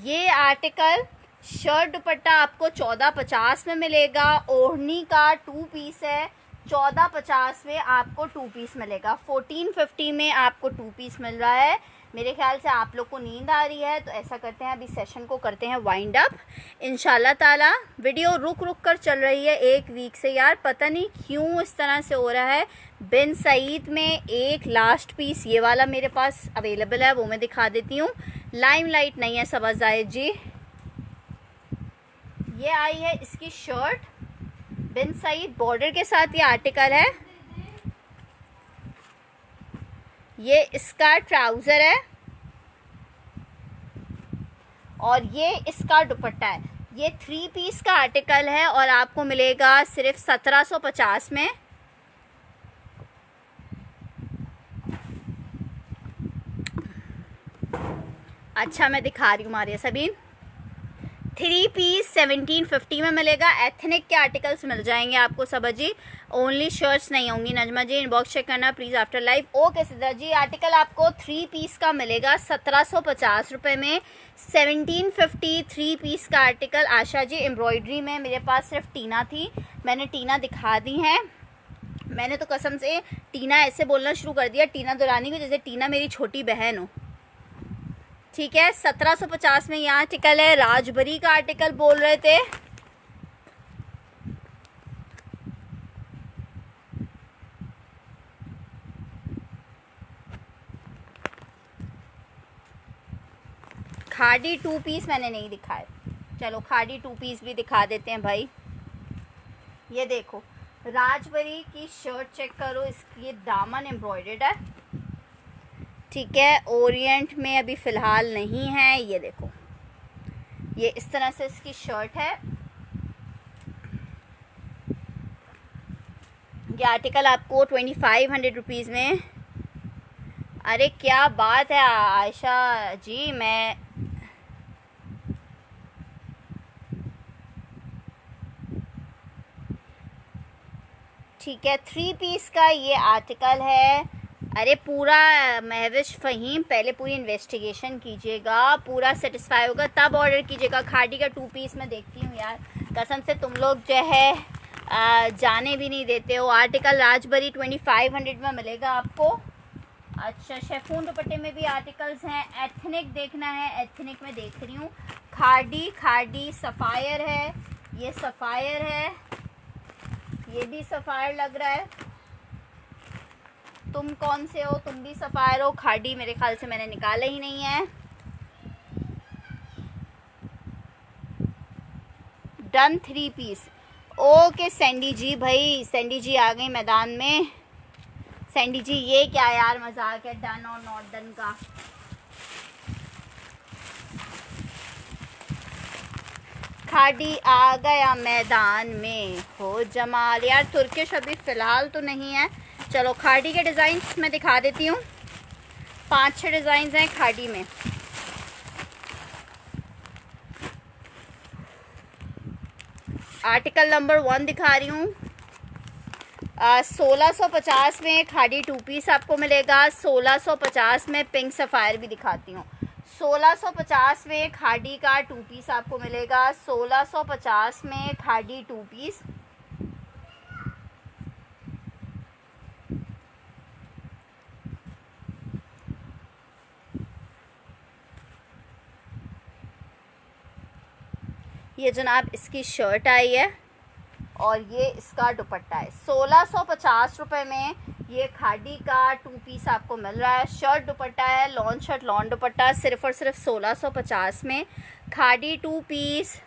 ये आर्टिकल शर्ट दुपट्टा आपको 1450 में मिलेगा। ओढ़नी का 2 पीस है, 1450 में आपको 2 पीस मिलेगा। 1450 में आपको 2 पीस मिल रहा है। मेरे ख्याल से आप लोग को नींद आ रही है, तो ऐसा करते हैं अभी सेशन को करते हैं वाइंड अप इंशाल्लाह ताला। वीडियो रुक रुक कर चल रही है 1 वीक से यार, पता नहीं क्यों इस तरह से हो रहा है। बिन सईद में एक लास्ट पीस ये वाला मेरे पास अवेलेबल है, वो मैं दिखा देती हूँ। लाइमलाइट नहीं है सबा जायद जी। ये आई है इसकी शर्ट, बिन सईद बॉर्डर के साथ ये आर्टिकल है। ये इसका ट्राउज़र है और ये इसका दुपट्टा है। ये 3 पीस का आर्टिकल है और आपको मिलेगा सिर्फ 1750 में। अच्छा मैं दिखा रही हूँ मारिया सबीन। 3 पीस 1750 में मिलेगा। एथनिक के आर्टिकल्स मिल जाएंगे आपको सबा जी, ओनली शर्ट्स नहीं होंगी। नजमा जी इनबॉक्स चेक करना प्लीज़ आफ्टर लाइव। ओके सिद्धा जी, आर्टिकल आपको 3 पीस का मिलेगा 1750 रुपये में। 1750 3 पीस का आर्टिकल। आशा जी एम्ब्रॉयडरी में मेरे पास सिर्फ टीना थी, मैंने टीना दिखा दी हैं। मैंने तो कसम से टीना ऐसे बोलना शुरू कर दिया, टीना दुरानी को, जैसे टीना मेरी छोटी बहन हो। ठीक है, 1750 में यह आर्टिकल है। राजबरी का आर्टिकल बोल रहे थे, खादी 2 पीस मैंने नहीं दिखाए, चलो खादी 2 पीस भी दिखा देते हैं भाई। ये देखो राजबरी की शर्ट चेक करो, इसकी ये दामन एम्ब्रॉयडर्ड है। ठीक है, ओरिएंट में अभी फ़िलहाल नहीं है। ये देखो ये इस तरह से इसकी शर्ट है। ये आर्टिकल आपको 2500 रुपीज़ में। अरे क्या बात है आयशा जी, मैं ठीक है 3 पीस का ये आर्टिकल है। अरे पूरा महविश फ़हीम पहले पूरी इन्वेस्टिगेशन कीजिएगा, पूरा सेटिस्फाई होगा तब ऑर्डर कीजिएगा। खादी का 2 पीस मैं देखती हूँ यार, कसम से तुम लोग जो है जाने भी नहीं देते हो। आर्टिकल राजबरी 2500 में मिलेगा आपको। अच्छा शेफून दुपट्टे में भी आर्टिकल्स हैं। एथनिक देखना है, एथनिक में देख रही हूँ। खादी सफ़ायर है, ये सफ़ायर है, ये भी सफ़ायर लग रहा है। तुम कौन से हो? तुम भी सफ़ायर हो। खादी मेरे ख्याल से मैंने निकाला ही नहीं है। Done 3 piece. Okay Sandy ji, भाई सैंडी जी आ गई मैदान में। सैंडी जी ये क्या यार मजाक है डन और नॉट डन का। खादी आ गया मैदान में, हो जमाल। यार तुर्किश अभी फ़िलहाल तो नहीं है। चलो खादी के डिज़ाइंस मैं दिखा देती हूँ। 5-6 डिज़ाइंस हैं खादी में। आर्टिकल नंबर 1 दिखा रही हूँ। 1650 में खादी 2 पीस आपको मिलेगा। 1650 में पिंक सफ़ायर भी दिखाती हूँ। 1650 में खादी का 2 पीस आपको मिलेगा। 1650 में खादी 2 पीस। ये जनाब इसकी शर्ट आई है और ये इसका दुपट्टा है। 1650 रुपये में ये खादी का 2 पीस आपको मिल रहा है। शर्ट दुपट्टा है, लॉन शर्ट लॉन दुपट्टा, सिर्फ और सिर्फ 1650 में। खादी 2 पीस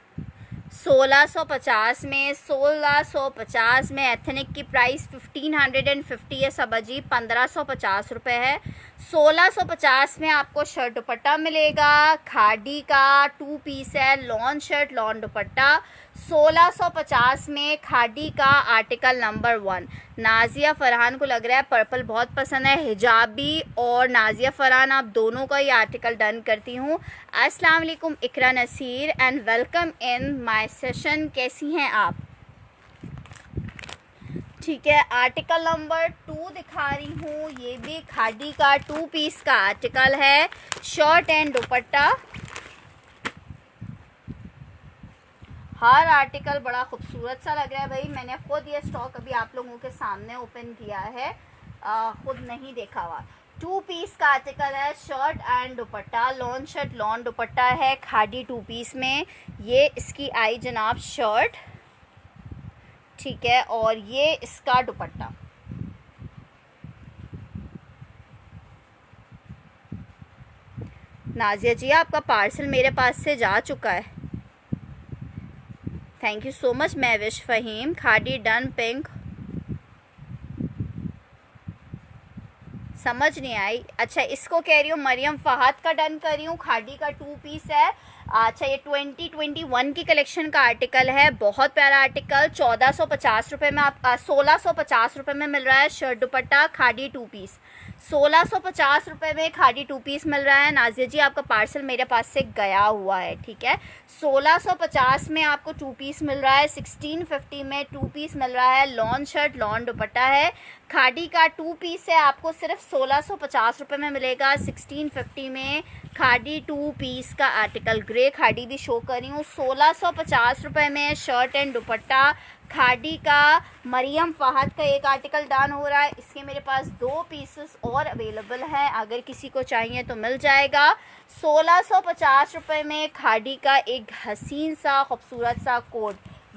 1650 में। 1650 में एथनिक की प्राइस 1550 है सबा जी, 1550 रुपये है। 1650 में आपको शर्ट दुपट्टा मिलेगा। खादी का 2 पीस है, लॉन शर्ट लॉन दुपट्टा, 1650 में। खादी का आर्टिकल नंबर 1। नाजिया फरहान को लग रहा है पर्पल बहुत पसंद है। हिजाबी और नाजिया फरहान आप दोनों का ये आर्टिकल डन करती हूँ। अस्सलाम वालेकुम Iqra Naseer and welcome in my session. कैसी हैं आप? ठीक है, आर्टिकल नंबर 2 दिखा रही हूँ। ये भी खादी का 2 पीस का आर्टिकल है, shirt and dupatta. Her article बड़ा खूबसूरत सा लग रहा है भाई। मैंने खुद ये स्टॉक अभी आप लोगों के सामने ओपन किया है, खुद नहीं देखा हुआ। 2 पीस का आर्टिकल है, shirt and dupatta, lawn shirt lawn dupatta है खादी 2 पीस में। ये इसकी आई जनाब शर्ट, ठीक है, और ये इसका दुपट्टा। नाजिया जी आपका पार्सल मेरे पास से जा चुका है, thank you so much. Mahwish Faheem khadi done pink, समझ नहीं आई। अच्छा इसको कह रही हूँ मरियम फ़हद का डन कर रही हूँ। खादी का 2 पीस है। अच्छा ये 2021 की कलेक्शन का आर्टिकल है, बहुत प्यारा आर्टिकल। 1450 रुपये में आप 1650 रुपये में मिल रहा है शर्ट दुपट्टा खादी 2 पीस। 1650 रुपये में खादी 2 पीस मिल रहा है। नाजिया जी आपका पार्सल मेरे पास से गया हुआ है, ठीक है। 1650 में आपको 2 पीस मिल रहा है। 1650 में 2 पीस मिल रहा है, लॉन शर्ट लॉन दुपट्टा है। खादी का 2 पीस है, आपको सिर्फ 1650 रुपये में मिलेगा। 1650 में खादी 2 पीस का आर्टिकल, ग्रे खादी भी शो कर रही हूँ। 1650 रुपये में शर्ट एंड दुपट्टा खादी का। मरियम फ़हद का एक आर्टिकल डन हो रहा है, इसके मेरे पास 2 पीसेस और अवेलेबल हैं, अगर किसी को चाहिए तो मिल जाएगा। 1650 रुपये में खादी का एक हसीन सा खूबसूरत सा कोट,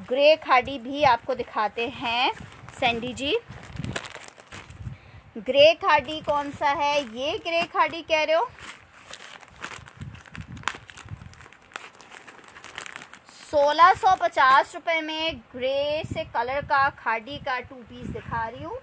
ग्रे खादी भी आपको दिखाते हैं। सैंडी जी ग्रे खादी कौन सा है? ये ग्रे खादी कह रहे हो? 1650 रुपये में ग्रे से कलर का खादी का 2 पीस दिखा रही हूँ।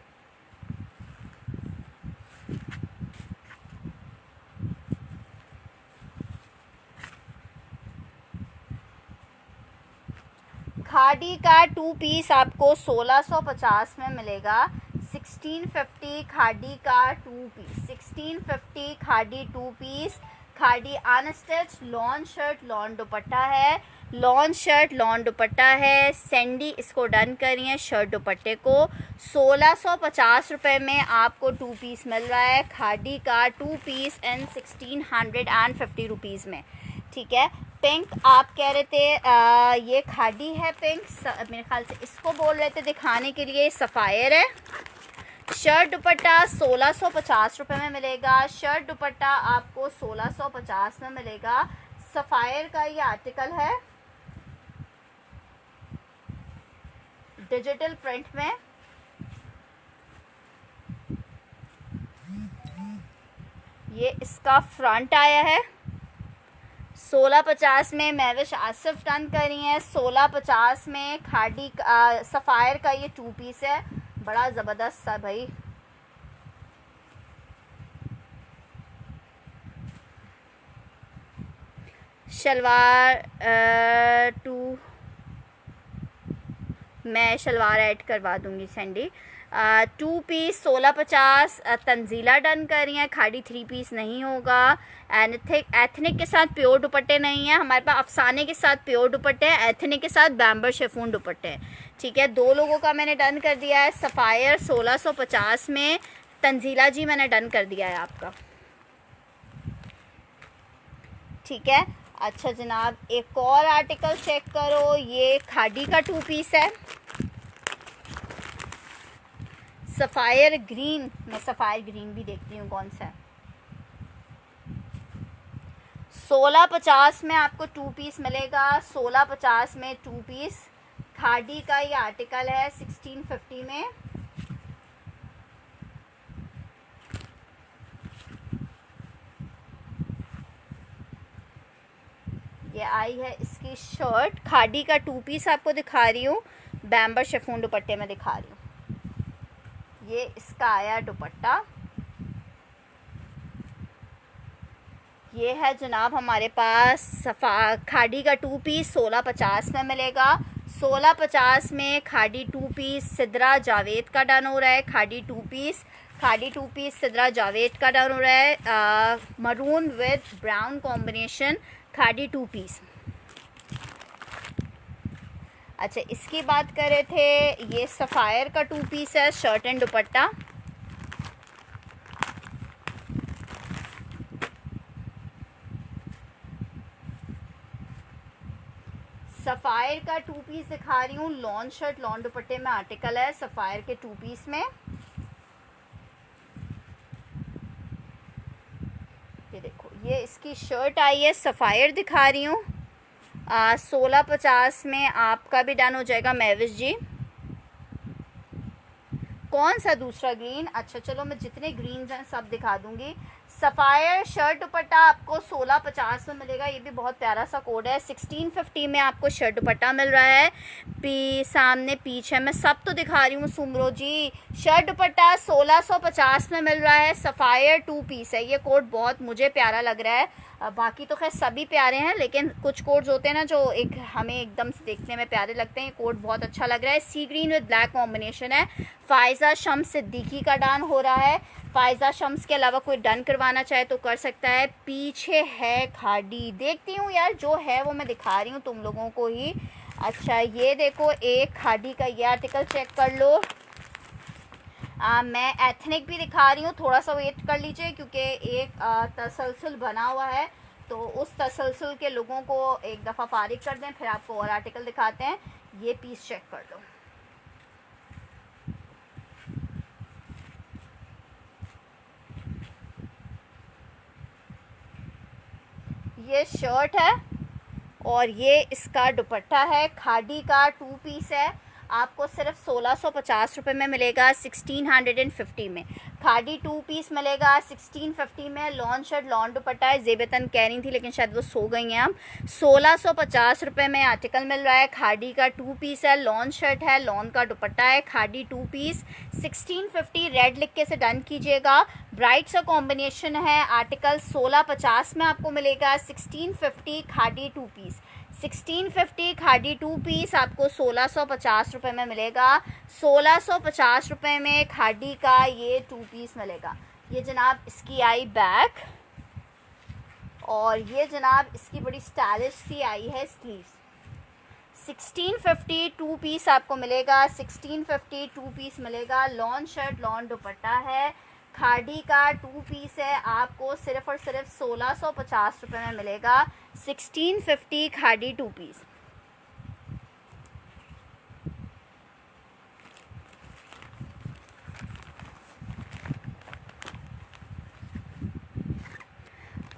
खादी का 2 पीस आपको 1650 में मिलेगा। 1650 खादी का 2 piece, 1650 khadi 2 piece. Khadi unstitch lawn shirt lawn dupatta है, लॉन शर्ट लॉन दुपट्टा है। सैंडी इसको डन करी है शर्ट दुपट्टे को। 1650 रुपये में आपको 2 पीस मिल रहा है खादी का 2 पीस एंड 1650 रुपीज़ में, ठीक है। पिंक आप कह रहे थे ये खादी है पिंक, मेरे ख्याल से इसको बोल रहे थे दिखाने के लिए। सफ़ायर है। शर्ट दुपट्टा 1650 रुपये में मिलेगा। शर्ट दुपट्टा आपको 1650 में मिलेगा। सफ़ायर का ये आर्टिकल है, डिजिटल प्रिंट में। ये इसका फ्रंट आया है। 1650 में महविश आसिफ डन कर रही हैं। 1650 में खादी सफ़ायर का ये 2 पीस है, बड़ा ज़बरदस्त सा भाई। शलवार 2 मैं शलवार ऐड करवा दूंगी सैंडी। 2 पीस 1650 तंजीला डन कर रही हैं। खादी 3 पीस नहीं होगा। एथनिक के साथ प्योर दुपट्टे नहीं है हमारे पास, अफसाने के साथ प्योर दुपट्टे हैं, एथनिक के साथ बैम्बर शेफून दुपट्टे हैं, ठीक है। 2 लोगों का मैंने डन कर दिया है। सफ़ायर 1650 में, तंजीला जी मैंने डन कर दिया है आपका, ठीक है। अच्छा जनाब एक और आर्टिकल चेक करो, ये खादी का 2 पीस है। सफ़ायर ग्रीन, मैं सफ़ायर ग्रीन भी देखती हूँ कौन सा है। 1650 में आपको 2 पीस मिलेगा। 1650 में 2 पीस खादी का ये आर्टिकल है 1650 में। ये आई है इसकी शर्ट, खादी का 2 पीस आपको दिखा रही हूँ, बैम्बर शिफॉन दुपट्टे में दिखा रही हूँ। ये इसका आया दुपट्टा। ये है जनाब हमारे पास खादी का 2 पीस 1650 में मिलेगा। 1650 में खादी 2 पीस सिद्रा जावेद का डन हो रहा है। खादी 2 पीस सिद्रा जावेद का डन हो रहा है। Maroon with brown combination khadi 2 piece. अच्छा, इसकी बात कर रहे थे, ये सफ़ायर का 2 पीस है, शर्ट एंड दुपट्टा। सफ़ायर का 2 पीस दिखा रही हूँ, लॉन शर्ट लॉन दुपट्टे में आर्टिकल है सफ़ायर के 2 पीस में। ये देखो, ये इसकी शर्ट आई है, सफ़ायर दिखा रही हूँ। 1650 में आपका भी डन हो जाएगा महविश जी। कौन सा दूसरा ग्रीन? अच्छा चलो, मैं जितने ग्रीन हैं सब दिखा दूंगी। सफ़ायर शर्ट दुपट्टा आपको 1650 में मिलेगा। ये भी बहुत प्यारा सा कोड है। 1650 में आपको शर्ट दुपट्टा मिल रहा है। सामने पीछे मैं सब तो दिखा रही हूँ सुमरो जी। शर्ट दुपट्टा 1650 में मिल रहा है। सफ़ायर 2 पीस है। ये कोड बहुत मुझे प्यारा लग रहा है। बाकी तो खैर सभी प्यारे हैं, लेकिन कुछ कोड्स होते हैं ना जो एक हमें एकदम से देखने में प्यारे लगते हैं। ये कोड बहुत अच्छा लग रहा है। सी ग्रीन विद ब्लैक कॉम्बिनेशन है। फ़ायज़ा शम्स सिद्दीकी का डन हो रहा है। फ़ायज़ा शम्स के अलावा कोई डन करवाना चाहे तो कर सकता है। पीछे है खादी, देखती हूँ यार, जो है वो मैं दिखा रही हूँ तुम लोगों को ही। अच्छा, ये देखो, एक खादी का ये आर्टिकल चेक कर लो। मैं एथनिक भी दिखा रही हूँ, थोड़ा सा वेट कर लीजिए क्योंकि एक तसलसल बना हुआ है, तो उस तसलसल के लोगों को एक दफ़ा फारिग कर दें, फिर आपको और आर्टिकल दिखाते हैं। ये पीस चेक कर लो। ये शर्ट है और ये इसका दुपट्टा है। खादी का 2 पीस है, आपको सिर्फ 1650 रुपये में मिलेगा। 1650 में खादी 2 पीस मिलेगा। 1650 में लॉन शर्ट लॉन दुपट्टा है। ज़ेबतन कह रही थी लेकिन शायद वो सो गई हैं। हम 1650 रुपये में आर्टिकल मिल रहा है। खादी का 2 पीस है, लॉन शर्ट है, लॉन का दुपट्टा है। खादी 2 पीस 1650 रेड लिख के से डन कीजिएगा। ब्राइट सा कॉम्बिनेशन है। आर्टिकल 1650 में आपको मिलेगा। 1650 खादी 2 पीस, 1650 खादी 2 पीस आपको 1650 रुपये में मिलेगा। 1650 रुपये में खादी का ये 2 पीस मिलेगा। ये जनाब इसकी आई बैक, और ये जनाब इसकी बड़ी स्टाइलिश सी आई है स्लीव्स। 1650 2 पीस आपको मिलेगा। 1650 2 पीस मिलेगा। लॉन शर्ट लॉन दुपट्टा है। खादी का 2 पीस है, आपको सिर्फ और सिर्फ 1650 रुपये में मिलेगा। 1650 खादी 2 पीस।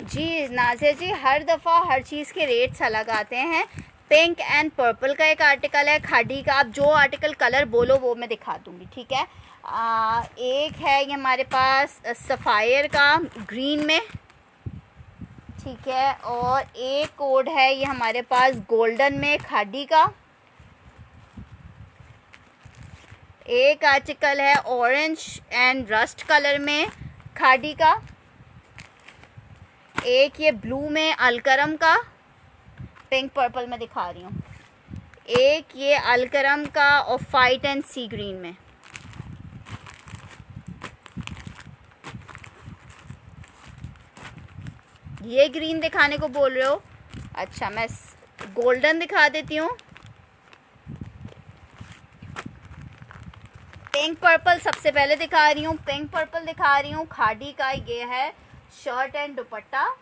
जी नाज़िया जी, हर दफ़ा हर चीज़ के रेट्स अलग आते हैं। पिंक एंड पर्पल का एक आर्टिकल है खादी का। आप जो आर्टिकल कलर बोलो वो मैं दिखा दूँगी, ठीक है। एक है ये हमारे पास सफ़ायर का ग्रीन में, ठीक है, और एक कोड है ये हमारे पास गोल्डन में खादी का। एक आर्टिकल है ऑरेंज एंड रस्ट कलर में खादी का। एक ये ब्लू में अलकरम का, पिंक पर्पल में दिखा रही हूँ। एक ये अलकरम का off white and sea green में। ये ग्रीन दिखाने को बोल रहे हो? अच्छा, मैं गोल्डन दिखा देती हूँ। पिंक पर्पल सबसे पहले दिखा रही हूँ। पिंक पर्पल दिखा रही हूँ। खादी का ये है shirt and dupatta.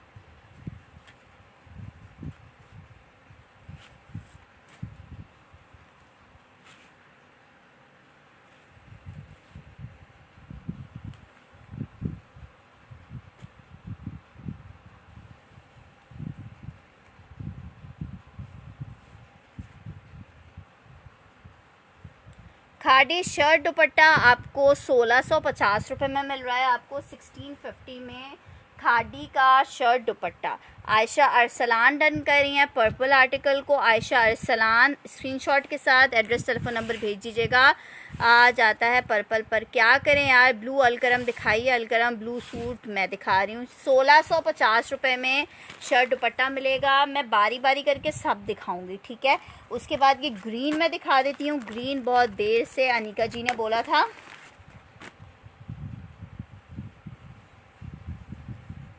Khadi shirt दुपट्टा आपको 1650 रुपये में मिल रहा है, आपको 1650 में खादी का शर्ट दुपट्टा। आयशा अरसलान डन कर रही हैं पर्पल आर्टिकल को। आयशा अरसलान स्क्रीनशॉट के साथ एड्रेस टेलीफोन नंबर भेज दीजिएगा, आ जाता है पर्पल पर। क्या करें यार, ब्लू अलकरम दिखाइए, अलकरम ब्लू सूट मैं दिखा रही हूँ। 1650 रुपये में शर्ट दुपट्टा मिलेगा। मैं बारी बारी करके सब दिखाऊंगी, ठीक है। उसके बाद ये ग्रीन मैं दिखा देती हूँ। ग्रीन बहुत देर से अनिका जी ने बोला था।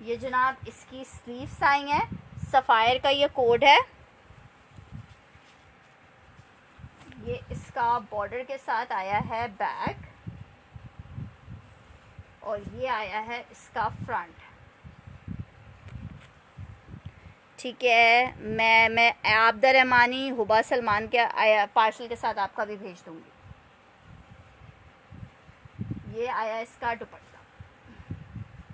ये जनाब इसकी स्लीव्स आई हैं, सफ़ायर का ये कोड है। ये इसका बॉर्डर के साथ आया है बैक, और ये आया है इसका फ्रंट, ठीक है। मैं आबदा रहमानी हुबा सलमान के पार्सल के साथ आपका भी भेज दूंगी। ये आया इसका दुपट्टा।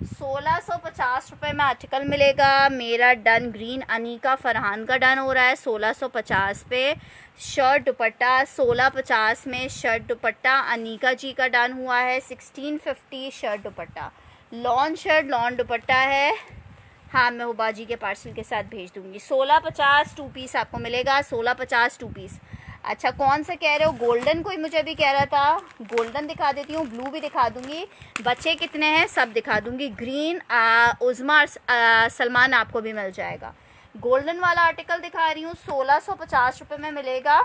1650 रुपये में आर्टिकल मिलेगा। मेरा डन ग्रीन अनीका फरहान का डन हो रहा है 1650 पे शर्ट दुपट्टा। 1650 में शर्ट दुपट्टा अनीका जी का डन हुआ है। 1650 shirt dupatta, lawn shirt lawn dupatta है। हाँ, मैं हुबा जी के पार्सल के साथ भेज दूंगी। 1650 टू पीस आपको मिलेगा। 1650 टू पीस। अच्छा, कौन सा कह रहे हो? गोल्डन कोई मुझे अभी कह रहा था, गोल्डन दिखा देती हूँ, ब्लू भी दिखा दूंगी, बच्चे कितने हैं सब दिखा दूंगी। ग्रीन उज़मा सलमान आपको भी मिल जाएगा। गोल्डन वाला आर्टिकल दिखा रही हूँ, 1650 रुपये में मिलेगा।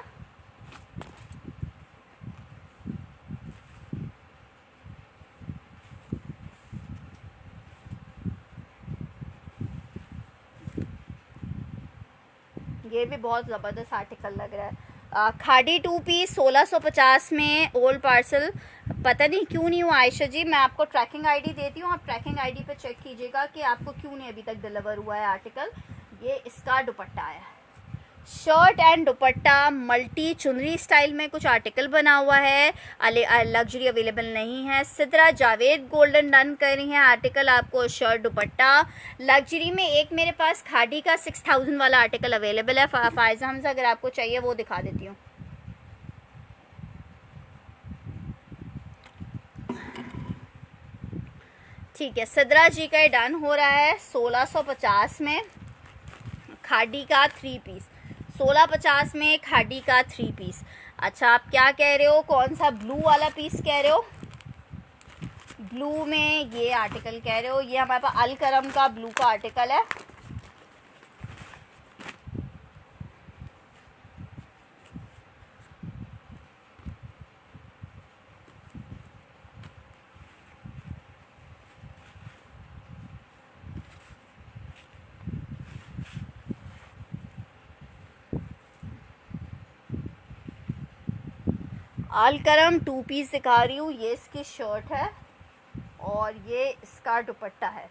ये भी बहुत ज़बरदस्त आर्टिकल लग रहा है। खादी टू पीस 1650 में ओल्ड पार्सल। पता नहीं क्यों नहीं हुआ आयशा जी, मैं आपको ट्रैकिंग आईडी देती हूँ, आप ट्रैकिंग आईडी पे चेक कीजिएगा कि आपको क्यों नहीं अभी तक डिलीवर हुआ है आर्टिकल। ये इसका दुपट्टा आया है, शर्ट एंड दुपट्टा मल्टी चुनरी स्टाइल में कुछ आर्टिकल बना हुआ है। लग्जरी अवेलेबल नहीं है। सिद्रा जावेद गोल्डन डन कर रही हैं आर्टिकल आपको शर्ट दुपट्टा। लग्जरी में एक मेरे पास खादी का 6000 वाला आर्टिकल अवेलेबल है। फायजा हमजा अगर आपको चाहिए वो दिखा देती हूँ। ठीक है, सिद्रा जी का डन हो रहा है 1650 में खादी का 3 पीस। 1650 में खादी का 3 पीस। अच्छा, आप क्या कह रहे हो, कौन सा ब्लू वाला पीस कह रहे हो? ब्लू में ये आर्टिकल कह रहे हो? ये हमारे पास अल करम का ब्लू का आर्टिकल है। अल करम 2 पीस दिखा रही हूँ। ये इसकी शर्ट है और ये इसका दुपट्टा है।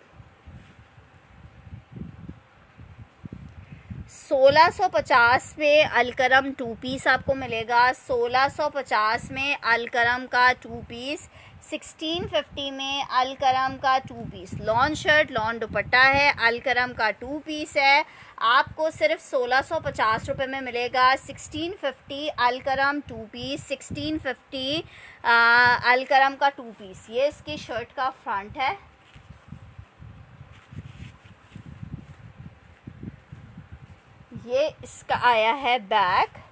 1650 में अलकरम 2 पीस आपको मिलेगा। 1650 में अलकरम का 2 पीस। 1650 में अलकरम का 2 piece lawn shirt lawn dupatta है। अलकरम का 2 पीस है, आपको सिर्फ 1650 रुपये में मिलेगा। 1650 अलकरम 2 पीस। 1650 अलकरम का 2 पीस। ये इसकी शर्ट का फ्रंट है। ये इसका आया है बैक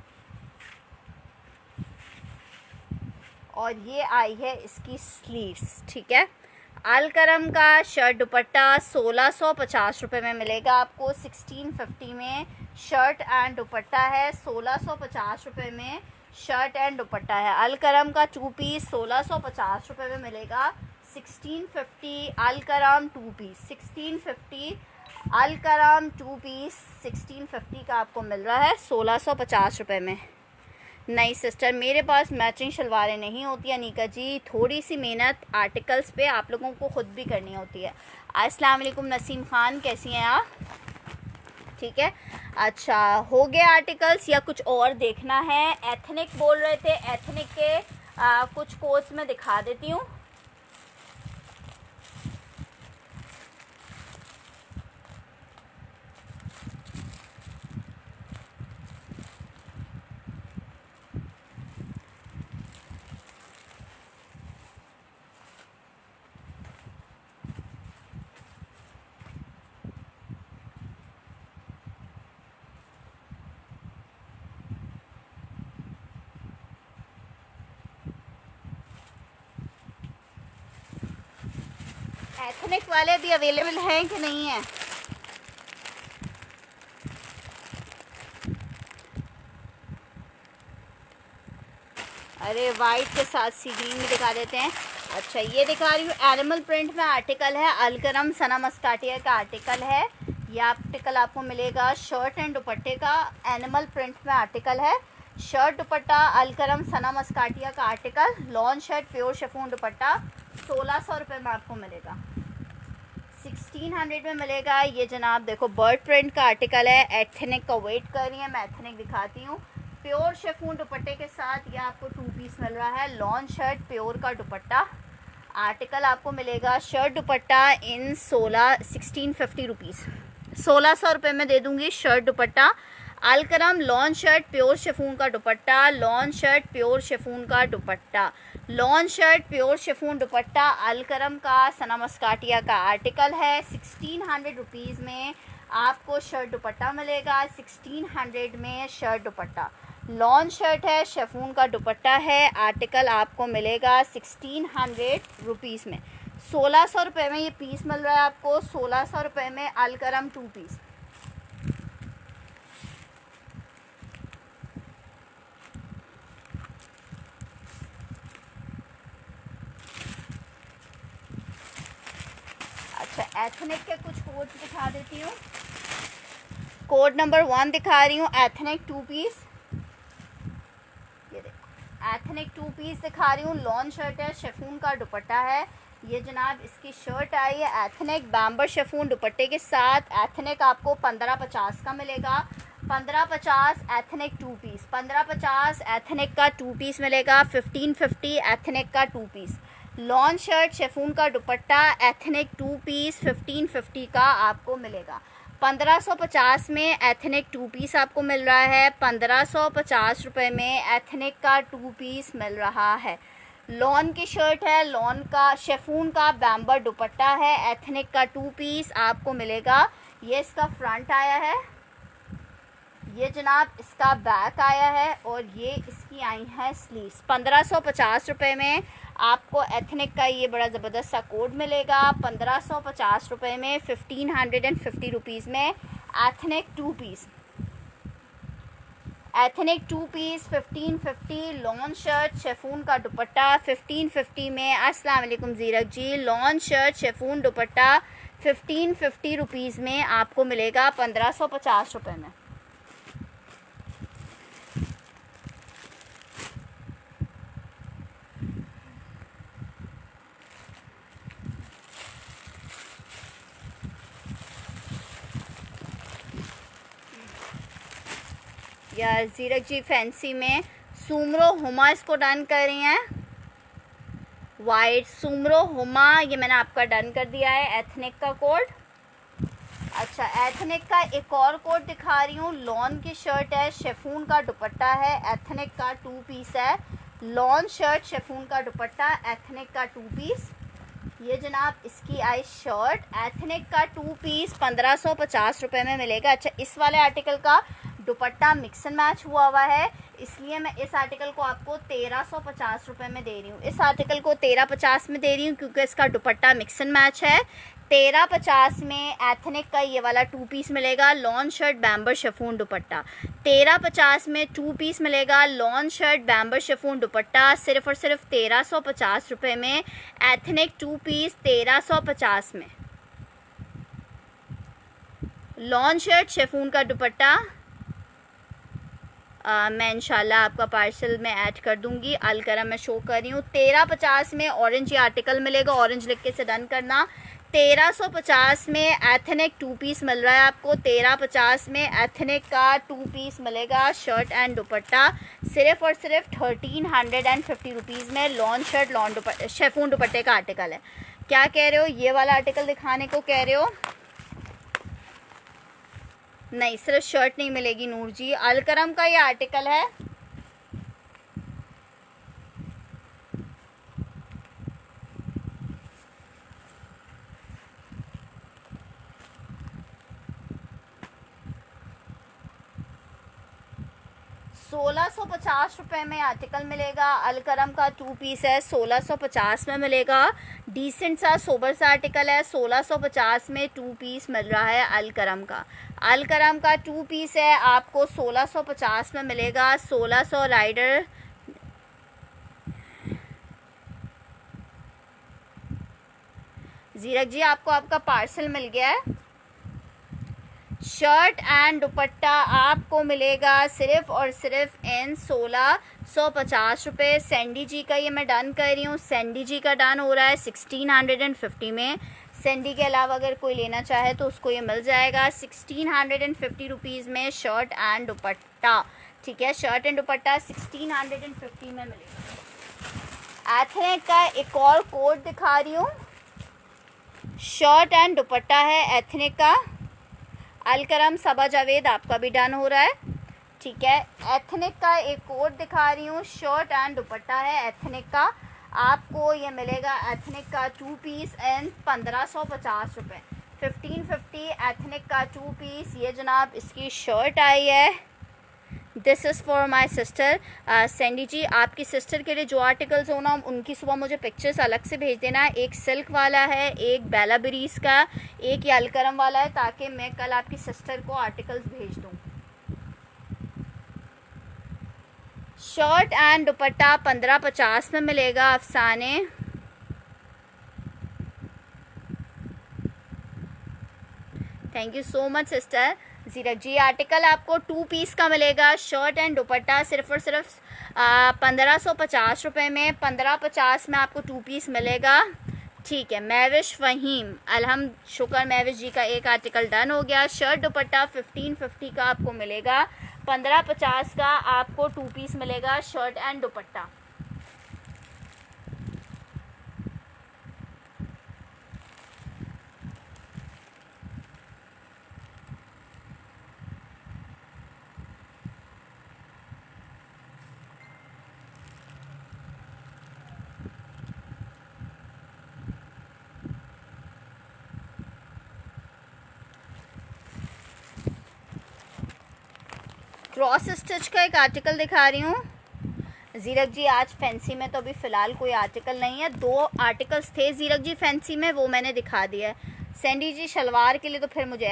और ये आई है इसकी स्लीव्स, ठीक है। अलकरम का शर्ट दुपट्टा 1650 रुपये में मिलेगा आपको। 1650 में शर्ट एंड दुपट्टा है। 1650 रुपये में शर्ट एंड दुपट्टा है। अलकरम का 2 पीस 1650 रुपये में मिलेगा। 1650 अलकरम 2 पीस। 1650 अलकरम 2 पीस 1650 का आपको मिल रहा है 1650 रुपये में। नहीं सिस्टर, मेरे पास मैचिंग शलवारें नहीं होती अनीका जी, थोड़ी सी मेहनत आर्टिकल्स पे आप लोगों को ख़ुद भी करनी होती है। अस्सलाम वालेकुम नसीम खान, कैसी हैं आप? ठीक है, अच्छा हो गया आर्टिकल्स या कुछ और देखना है? एथनिक बोल रहे थे, एथनिक के कुछ कोर्स में दिखा देती हूँ। एथनिक वाले भी अवेलेबल हैं कि नहीं है? अरे वाइट के साथ सी ग्रीन में दिखा देते हैं। अच्छा, ये दिखा रही हूँ, एनिमल प्रिंट में आर्टिकल है, अलकरम सना मस्काटिया का आर्टिकल है। ये आर्टिकल आपको मिलेगा शर्ट एंड दुपट्टे का, एनिमल प्रिंट में आर्टिकल है। शर्ट दुपट्टा अलकरम सना मस्काटिया का article, lawn shirt pure chiffon दुपट्टा 1600 रुपये में आपको मिलेगा, 1600 में मिलेगा। ये जनाब देखो बर्ड प्रिंट का आर्टिकल है, एथनिक का वेट कर रही है, मैं एथनिक दिखाती हूँ। प्योर शिफॉन दुपट्टे के साथ ये आपको 2 पीस मिल रहा है, लॉन शर्ट प्योर का दुपट्टा आर्टिकल आपको मिलेगा। शर्ट दुपट्टा इन 1650 रुपीज़, 1600 रुपये में दे दूँगी shirt dupatta. Alkaram lawn shirt pure chiffon का dupatta, lawn shirt pure chiffon का dupatta, lawn shirt pure chiffon dupatta Alkaram का सना मस्काटिया का आर्टिकल है। 1600 रुपीज़ में आपको शर्ट दुपट्टा मिलेगा, 1600 में शर्ट दुपट्टा। लॉन शर्ट है, शिफॉन का दुपट्टा है, आर्टिकल आपको मिलेगा 1600 रुपीज़ में। 1600 रुपये में ये पीस मिल रहा है आपको, 1600 रुपये में अलकरम 2 पीस। अच्छा, एथनिक के कुछ कोड दिखा देती हूँ। कोड नंबर 1 दिखा रही हूँ, एथनिक 2 पीस। ये देखो एथनिक 2 पीस दिखा रही हूँ, लॉन शर्ट है, शिफॉन का दुपट्टा है। ये जनाब इसकी शर्ट आई है एथनिक बैम्बर शिफॉन दुपट्टे के साथ, एथनिक आपको 1550 का मिलेगा, 1550 एथनिक 2 पीस, 1550 एथनिक का 2 पीस मिलेगा, 1550 एथनिक का 2 पीस। लॉन शर्ट शिफॉन का दुपट्टा एथनिक 2 पीस 1550 का आपको मिलेगा। 1550 में एथनिक 2 पीस आपको मिल रहा है, 1550 रुपये में एथनिक का 2 पीस मिल रहा है। लॉन की शर्ट है, लॉन का शिफॉन का बैम्बर दुपट्टा है, एथनिक का 2 पीस आपको मिलेगा। ये इसका फ्रंट आया है, ये जनाब इसका बैक आया है, और ये इसकी आई है स्लीव्स। 1550 रुपये में आपको एथनिक का ये बड़ा ज़बरदस्त सा कोड मिलेगा। 1550 रुपये में 1550 रुपीज़ में ethnic 2 piece, ethnic 2 piece 1550। Lawn shirt chiffon का दुपट्टा 1550 में। अस्सलाम वालेकुम Zeerak ji, lawn shirt chiffon dupatta 1550 rupees में आपको मिलेगा, 1550 रुपये में। यार ज़ीरक जी फैंसी में सुमरो हुमा इसको डन कर रही हैं, वाइट सुमरो हुमा, ये मैंने आपका डन कर दिया है एथनिक का कोड। अच्छा, एथनिक का एक और कोड दिखा रही हूँ, लॉन की शर्ट है, शिफॉन का दुपट्टा है, एथनिक का 2 पीस है। लॉन शर्ट शिफॉन का दुपट्टा एथनिक का 2 पीस। ये जनाब इसकी आई शर्ट एथनिक का 2 पीस 1550 रुपये में मिलेगा। अच्छा, इस वाले आर्टिकल का दुपट्टा मिक्स एंड मैच हुआ हुआ है, इसलिए मैं इस आर्टिकल को आपको 1350 रुपये में दे रही हूँ। इस आर्टिकल को 1350 में दे रही हूँ क्योंकि इसका दुपट्टा मिक्स एंड मैच है। 1350 में एथनिक का ये वाला 2 पीस मिलेगा, लॉन शर्ट बैम्बर शिफॉन दुपट्टा। 1350 में 2 पीस मिलेगा, लॉन शर्ट बैम्बर शिफॉन दुपट्टा, सिर्फ और सिर्फ 1350 रुपये में एथनिक 2 पीस 1350 में। लॉन शर्ट शिफॉन का दुपट्टा मैं इंशाल्लाह आपका पार्सल में ऐड कर दूंगी। अलकरम मैं शो कर रही हूँ, 1350 में ऑरेंज ये आर्टिकल मिलेगा, ऑरेंज लिख के से डन करना। 1350 में एथनिक 2 पीस मिल रहा है आपको, 1350 में एथनिक का 2 पीस मिलेगा, शर्ट एंड दुपट्टा, सिर्फ और सिर्फ 1350 रुपीज़ में। लॉन शर्ट लॉन दुपट्टा शिफॉन दुपट्टे का आर्टिकल है। क्या कह रहे हो, ये वाला आर्टिकल दिखाने को कह रहे हो? नहीं, सिर्फ शर्ट नहीं मिलेगी नूर जी, अलकरम का ये आर्टिकल है। 1650 रुपये में आर्टिकल मिलेगा। अलकरम का 2 पीस है, 1650 में मिलेगा। डिसेंट सा सोबर सा आर्टिकल है, 1650 में 2 पीस मिल रहा है अलकरम का। अलकरम का 2 पीस है, आपको 1650 में मिलेगा। 1600 राइडर जीरक जी, आपको आपका पार्सल मिल गया है। शर्ट एंड दुपट्टा आपको मिलेगा सिर्फ और सिर्फ इन 1650 रुपये। सैंडी जी का ये मैं डन कर रही हूँ, सैंडी जी का डन हो रहा है 1650 में। सैंडी के अलावा अगर कोई लेना चाहे तो उसको ये मिल जाएगा 1650 रुपीज़ में शर्ट एंड दुपट्टा। ठीक है, शर्ट एंड दुपट्टा 1650 में मिलेगा। एथनिक का एक और कोड दिखा रही हूँ, शर्ट एंड दुपट्टा है एथनिक का। अलकरम सबा जावेद आपका भी डन हो रहा है। ठीक है, एथनिक का एक कोड दिखा रही हूँ, शर्ट एंड दुपट्टा है एथनिक का। आपको ये मिलेगा एथनिक का 2 पीस एंड 1550 रुपये, 1550 एथनिक का 2 पीस। ये जनाब इसकी शर्ट आई है। This is for my sister. Sandy ji, आपकी सिस्टर के लिए जो आर्टिकल्स हो ना, उनकी सुबह मुझे पिक्चर्स अलग से भेज देना। एक सिल्क वाला है, एक बेला ब्रीज का, एक ये अलकरम वाला है, ताकि मैं कल आपकी सिस्टर को आर्टिकल्स भेज दूँ। शर्ट एंड दुपट्टा 1550 में मिलेगा Afsane. Thank you so much sister Zeerak ji. Article आपको 2 पीस का मिलेगा, शर्ट एंड दुपट्टा सिर्फ और सिर्फ 1550 रुपये में। 1550 में आपको 2 पीस मिलेगा। ठीक है, महविश फ़हीम, अलहम्द शुक्र, महविश जी का एक आर्टिकल डन हो गया। शर्ट दुपट्टा 1550 का आपको मिलेगा। 1550 का आपको 2 पीस मिलेगा, shirt and dupatta. Cross stitch का एक आर्टिकल दिखा रही हूँ जीरक जी। आज फैंसी में तो अभी फ़िलहाल कोई आर्टिकल नहीं है। 2 आर्टिकल्स थे जीरक जी फैंसी में, वो मैंने दिखा दिया है। सैंडी जी, शलवार के लिए तो फिर मुझे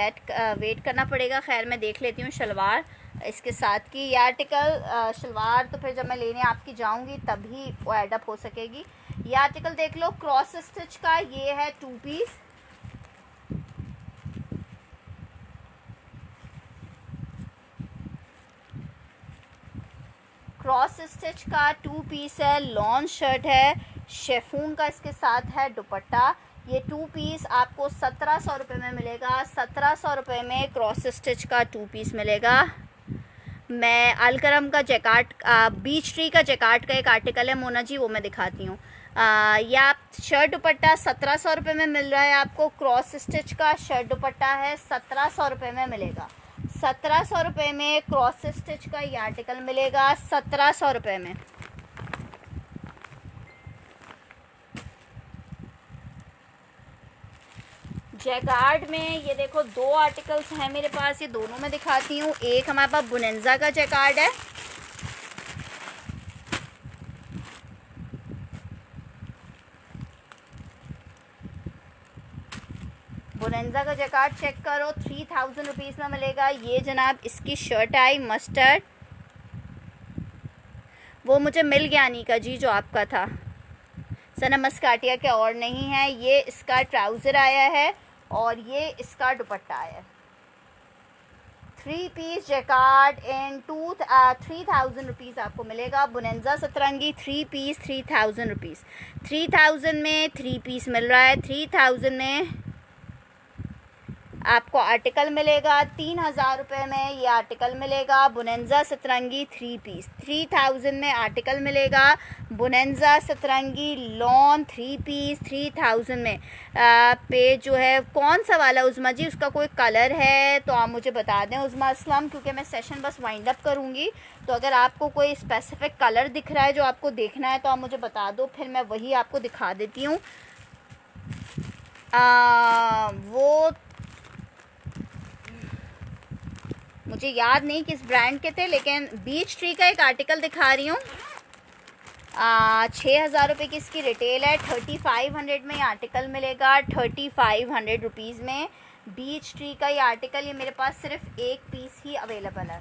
वेट करना पड़ेगा। खैर, मैं देख लेती हूँ शलवार इसके साथ की। ये आर्टिकल शलवार तो फिर जब मैं लेने आपकी जाऊँगी तभी वो एडअप हो सकेगी। ये आर्टिकल देख लो, क्रॉस स्टिच का, ये है 2 पीस। क्रॉस स्टिच का 2 पीस है, लॉन शर्ट है, शेफून का इसके साथ है दुपट्टा। ये 2 पीस आपको 1700 रुपये में मिलेगा। 1700 रुपये में क्रॉस स्टिच का 2 पीस मिलेगा। मैं अलकरम का जैकार्ड, बीच ट्री का जैकार्ड का एक आर्टिकल है मोना जी, वो मैं दिखाती हूँ। यह आप शर्ट दुपट्टा 1700 रुपये में मिल रहा है आपको। क्रॉस स्टिच का शर्ट दुपट्टा है, 1700 रुपये में मिलेगा। 1700 रुपये में क्रॉस स्टिच का ये आर्टिकल मिलेगा, 1700 रुपये में। जैकार्ड में ये देखो 2 आर्टिकल्स हैं मेरे पास, ये दोनों मैं दिखाती हूँ। एक हमारे पास बुनेंजा का जैकार्ड है, बुनेंजा का जैकार्ड चेक करो, 3000 रुपीज़ में मिलेगा। ये जनाब इसकी शर्ट आई मस्टर्ड, वो मुझे मिल गया अनीका जी जो आपका था, सनम मस्काटिया के और नहीं है। ये इसका ट्राउज़र आया है और ये इसका दुपट्टा आया है। 3 पीस जैकार्ड इन 3000 रुपीज़ आपको मिलेगा। बुनेंजा सतरंगी 3 पीस 3000 रुपीज़। 3000 में 3 पीस मिल रहा है। 3000 में आपको आर्टिकल मिलेगा। 3000 रुपये में ये आर्टिकल मिलेगा। बुनेंजा सतरंगी 3 पीस 3000 में आर्टिकल मिलेगा। बुनेंजा सतरंगी लॉन 3 पीस 3000 में। पे जो है कौन सा वाला उज़मा जी, उसका कोई कलर है तो आप मुझे बता दें उज़मा असलम, क्योंकि मैं सेशन बस वाइंड अप करूँगी। तो अगर आपको कोई स्पेसिफिक कलर दिख रहा है जो आपको देखना है तो आप मुझे बता दो, फिर मैं वही आपको दिखा देती हूँ। वो मुझे याद नहीं किस ब्रांड के थे, लेकिन बीच ट्री का एक आर्टिकल दिखा रही हूँ। 6,000 रुपये की इसकी रिटेल है। 3500 में ये आर्टिकल मिलेगा, 3500 रुपीज़ में बीच ट्री का ये आर्टिकल। ये मेरे पास सिर्फ एक पीस ही अवेलेबल है।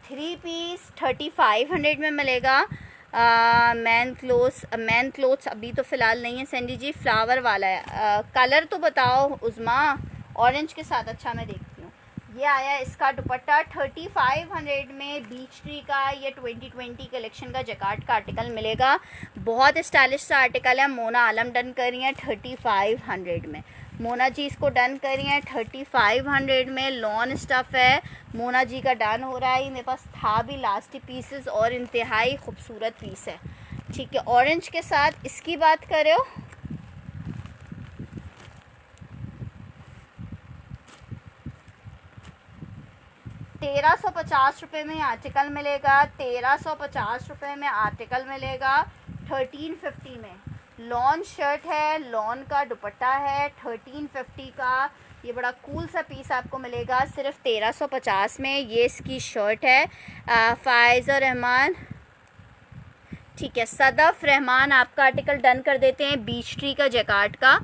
थ्री पीस 3500 में मिलेगा। मैन क्लोथ्स अभी तो फ़िलहाल नहीं है सैंडी जी, फ्लावर वाला है। कलर तो बताओ उज़मा, ऑरेंज के साथ। अच्छा मैं देखती हूँ। ये आया इसका दुपट्टा 3500 में बीच ट्री का। ये 2020 कलेक्शन का जकार्ड का आर्टिकल मिलेगा। बहुत स्टाइलिश सा आर्टिकल है। मोना आलम डन कर रही हैं 3500 में। मोना जी इसको डन कर रही हैं 3500 में। लॉन स्टफ़ है, मोना जी का डन हो रहा है। मेरे पास था भी लास्ट पीसेस और इंतहाई खूबसूरत पीस है। ठीक है, ऑरेंज के साथ इसकी बात करो। ₹1350 में आर्टिकल मिलेगा। 1350 में आर्टिकल मिलेगा। 1350 में लॉन शर्ट है, लॉन का दुपट्टा है 1350 का। ये बड़ा कूल सा पीस आपको मिलेगा सिर्फ 1350 में। ये इसकी शर्ट है। फायज़ा रहमान, ठीक है, सदफ रहमान आपका आर्टिकल डन कर देते हैं बीच ट्री का जकार्ड का।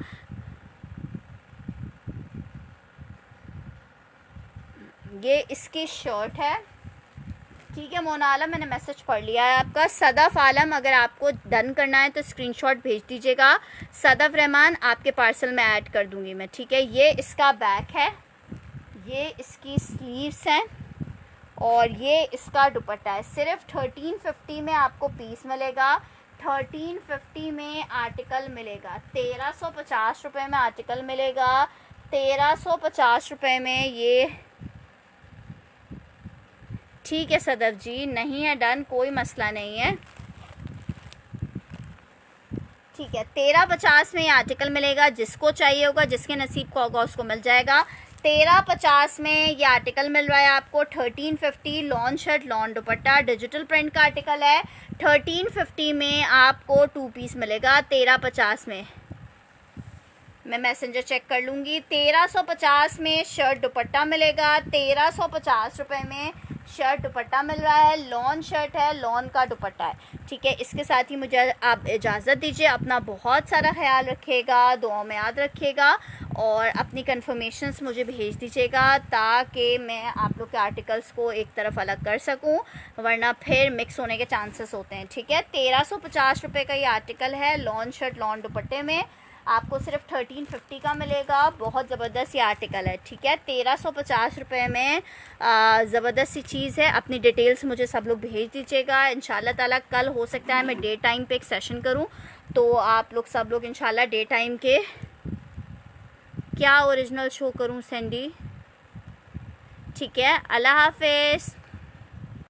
ये इसकी शर्ट है। ठीक है मोना आलम, मैंने मैसेज पढ़ लिया है आपका। सदफ आलम, अगर आपको डन करना है तो स्क्रीनशॉट भेज दीजिएगा। सदफ रहमान आपके पार्सल में ऐड कर दूंगी मैं। ठीक है, ये इसका बैक है, ये इसकी स्लीव्स हैं और ये इसका दुपट्टा है। सिर्फ 1350 में आपको पीस मिलेगा। 1350 में आर्टिकल मिलेगा। 1350 रुपये में आर्टिकल मिलेगा। 1350 रुपये में ये। ठीक है सदफ जी, नहीं है डन, कोई मसला नहीं है। ठीक है, 1350 में ये आर्टिकल मिलेगा। जिसको चाहिए होगा, जिसके नसीब को होगा उसको मिल जाएगा। 1350 में ये आर्टिकल मिल रहा है आपको। 1350 लॉन शर्ट, लॉन दुपट्टा, डिजिटल प्रिंट का आर्टिकल है। 1350 में आपको 2 पीस मिलेगा। 1350 में मैं मैसेंजर चेक कर लूँगी। 1350 में शर्ट दुपट्टा मिलेगा। 1350 रुपये में शर्ट दुपट्टा मिल रहा है। लॉन शर्ट है, लॉन का दुपट्टा है। ठीक है, इसके साथ ही मुझे आप इजाज़त दीजिए। अपना बहुत सारा ख्याल रखिएगा, दुआ में याद रखिएगा और अपनी कन्फर्मेशंस मुझे भेज दीजिएगा ताकि मैं आप लोग के आर्टिकल्स को एक तरफ अलग कर सकूं, वरना फिर मिक्स होने के चांसेस होते हैं। ठीक है, 1350 रुपये का ये आर्टिकल है। लॉन शर्ट, लॉन दुपट्टे में आपको सिर्फ 1350 का मिलेगा। बहुत ज़बरदस्त ये आर्टिकल है। ठीक है, 1350 रुपये में ज़बरदस्त सी चीज़ है। अपनी डिटेल्स मुझे सब लोग भेज दीजिएगा। इंशाल्लाह ताला कल हो सकता है मैं डे टाइम पे एक सेशन करूं, तो आप लोग सब लोग इंशाल्लाह डे टाइम के क्या ओरिजिनल शो करूं सैंडी। ठीक है, अल्लाह हाफिज़।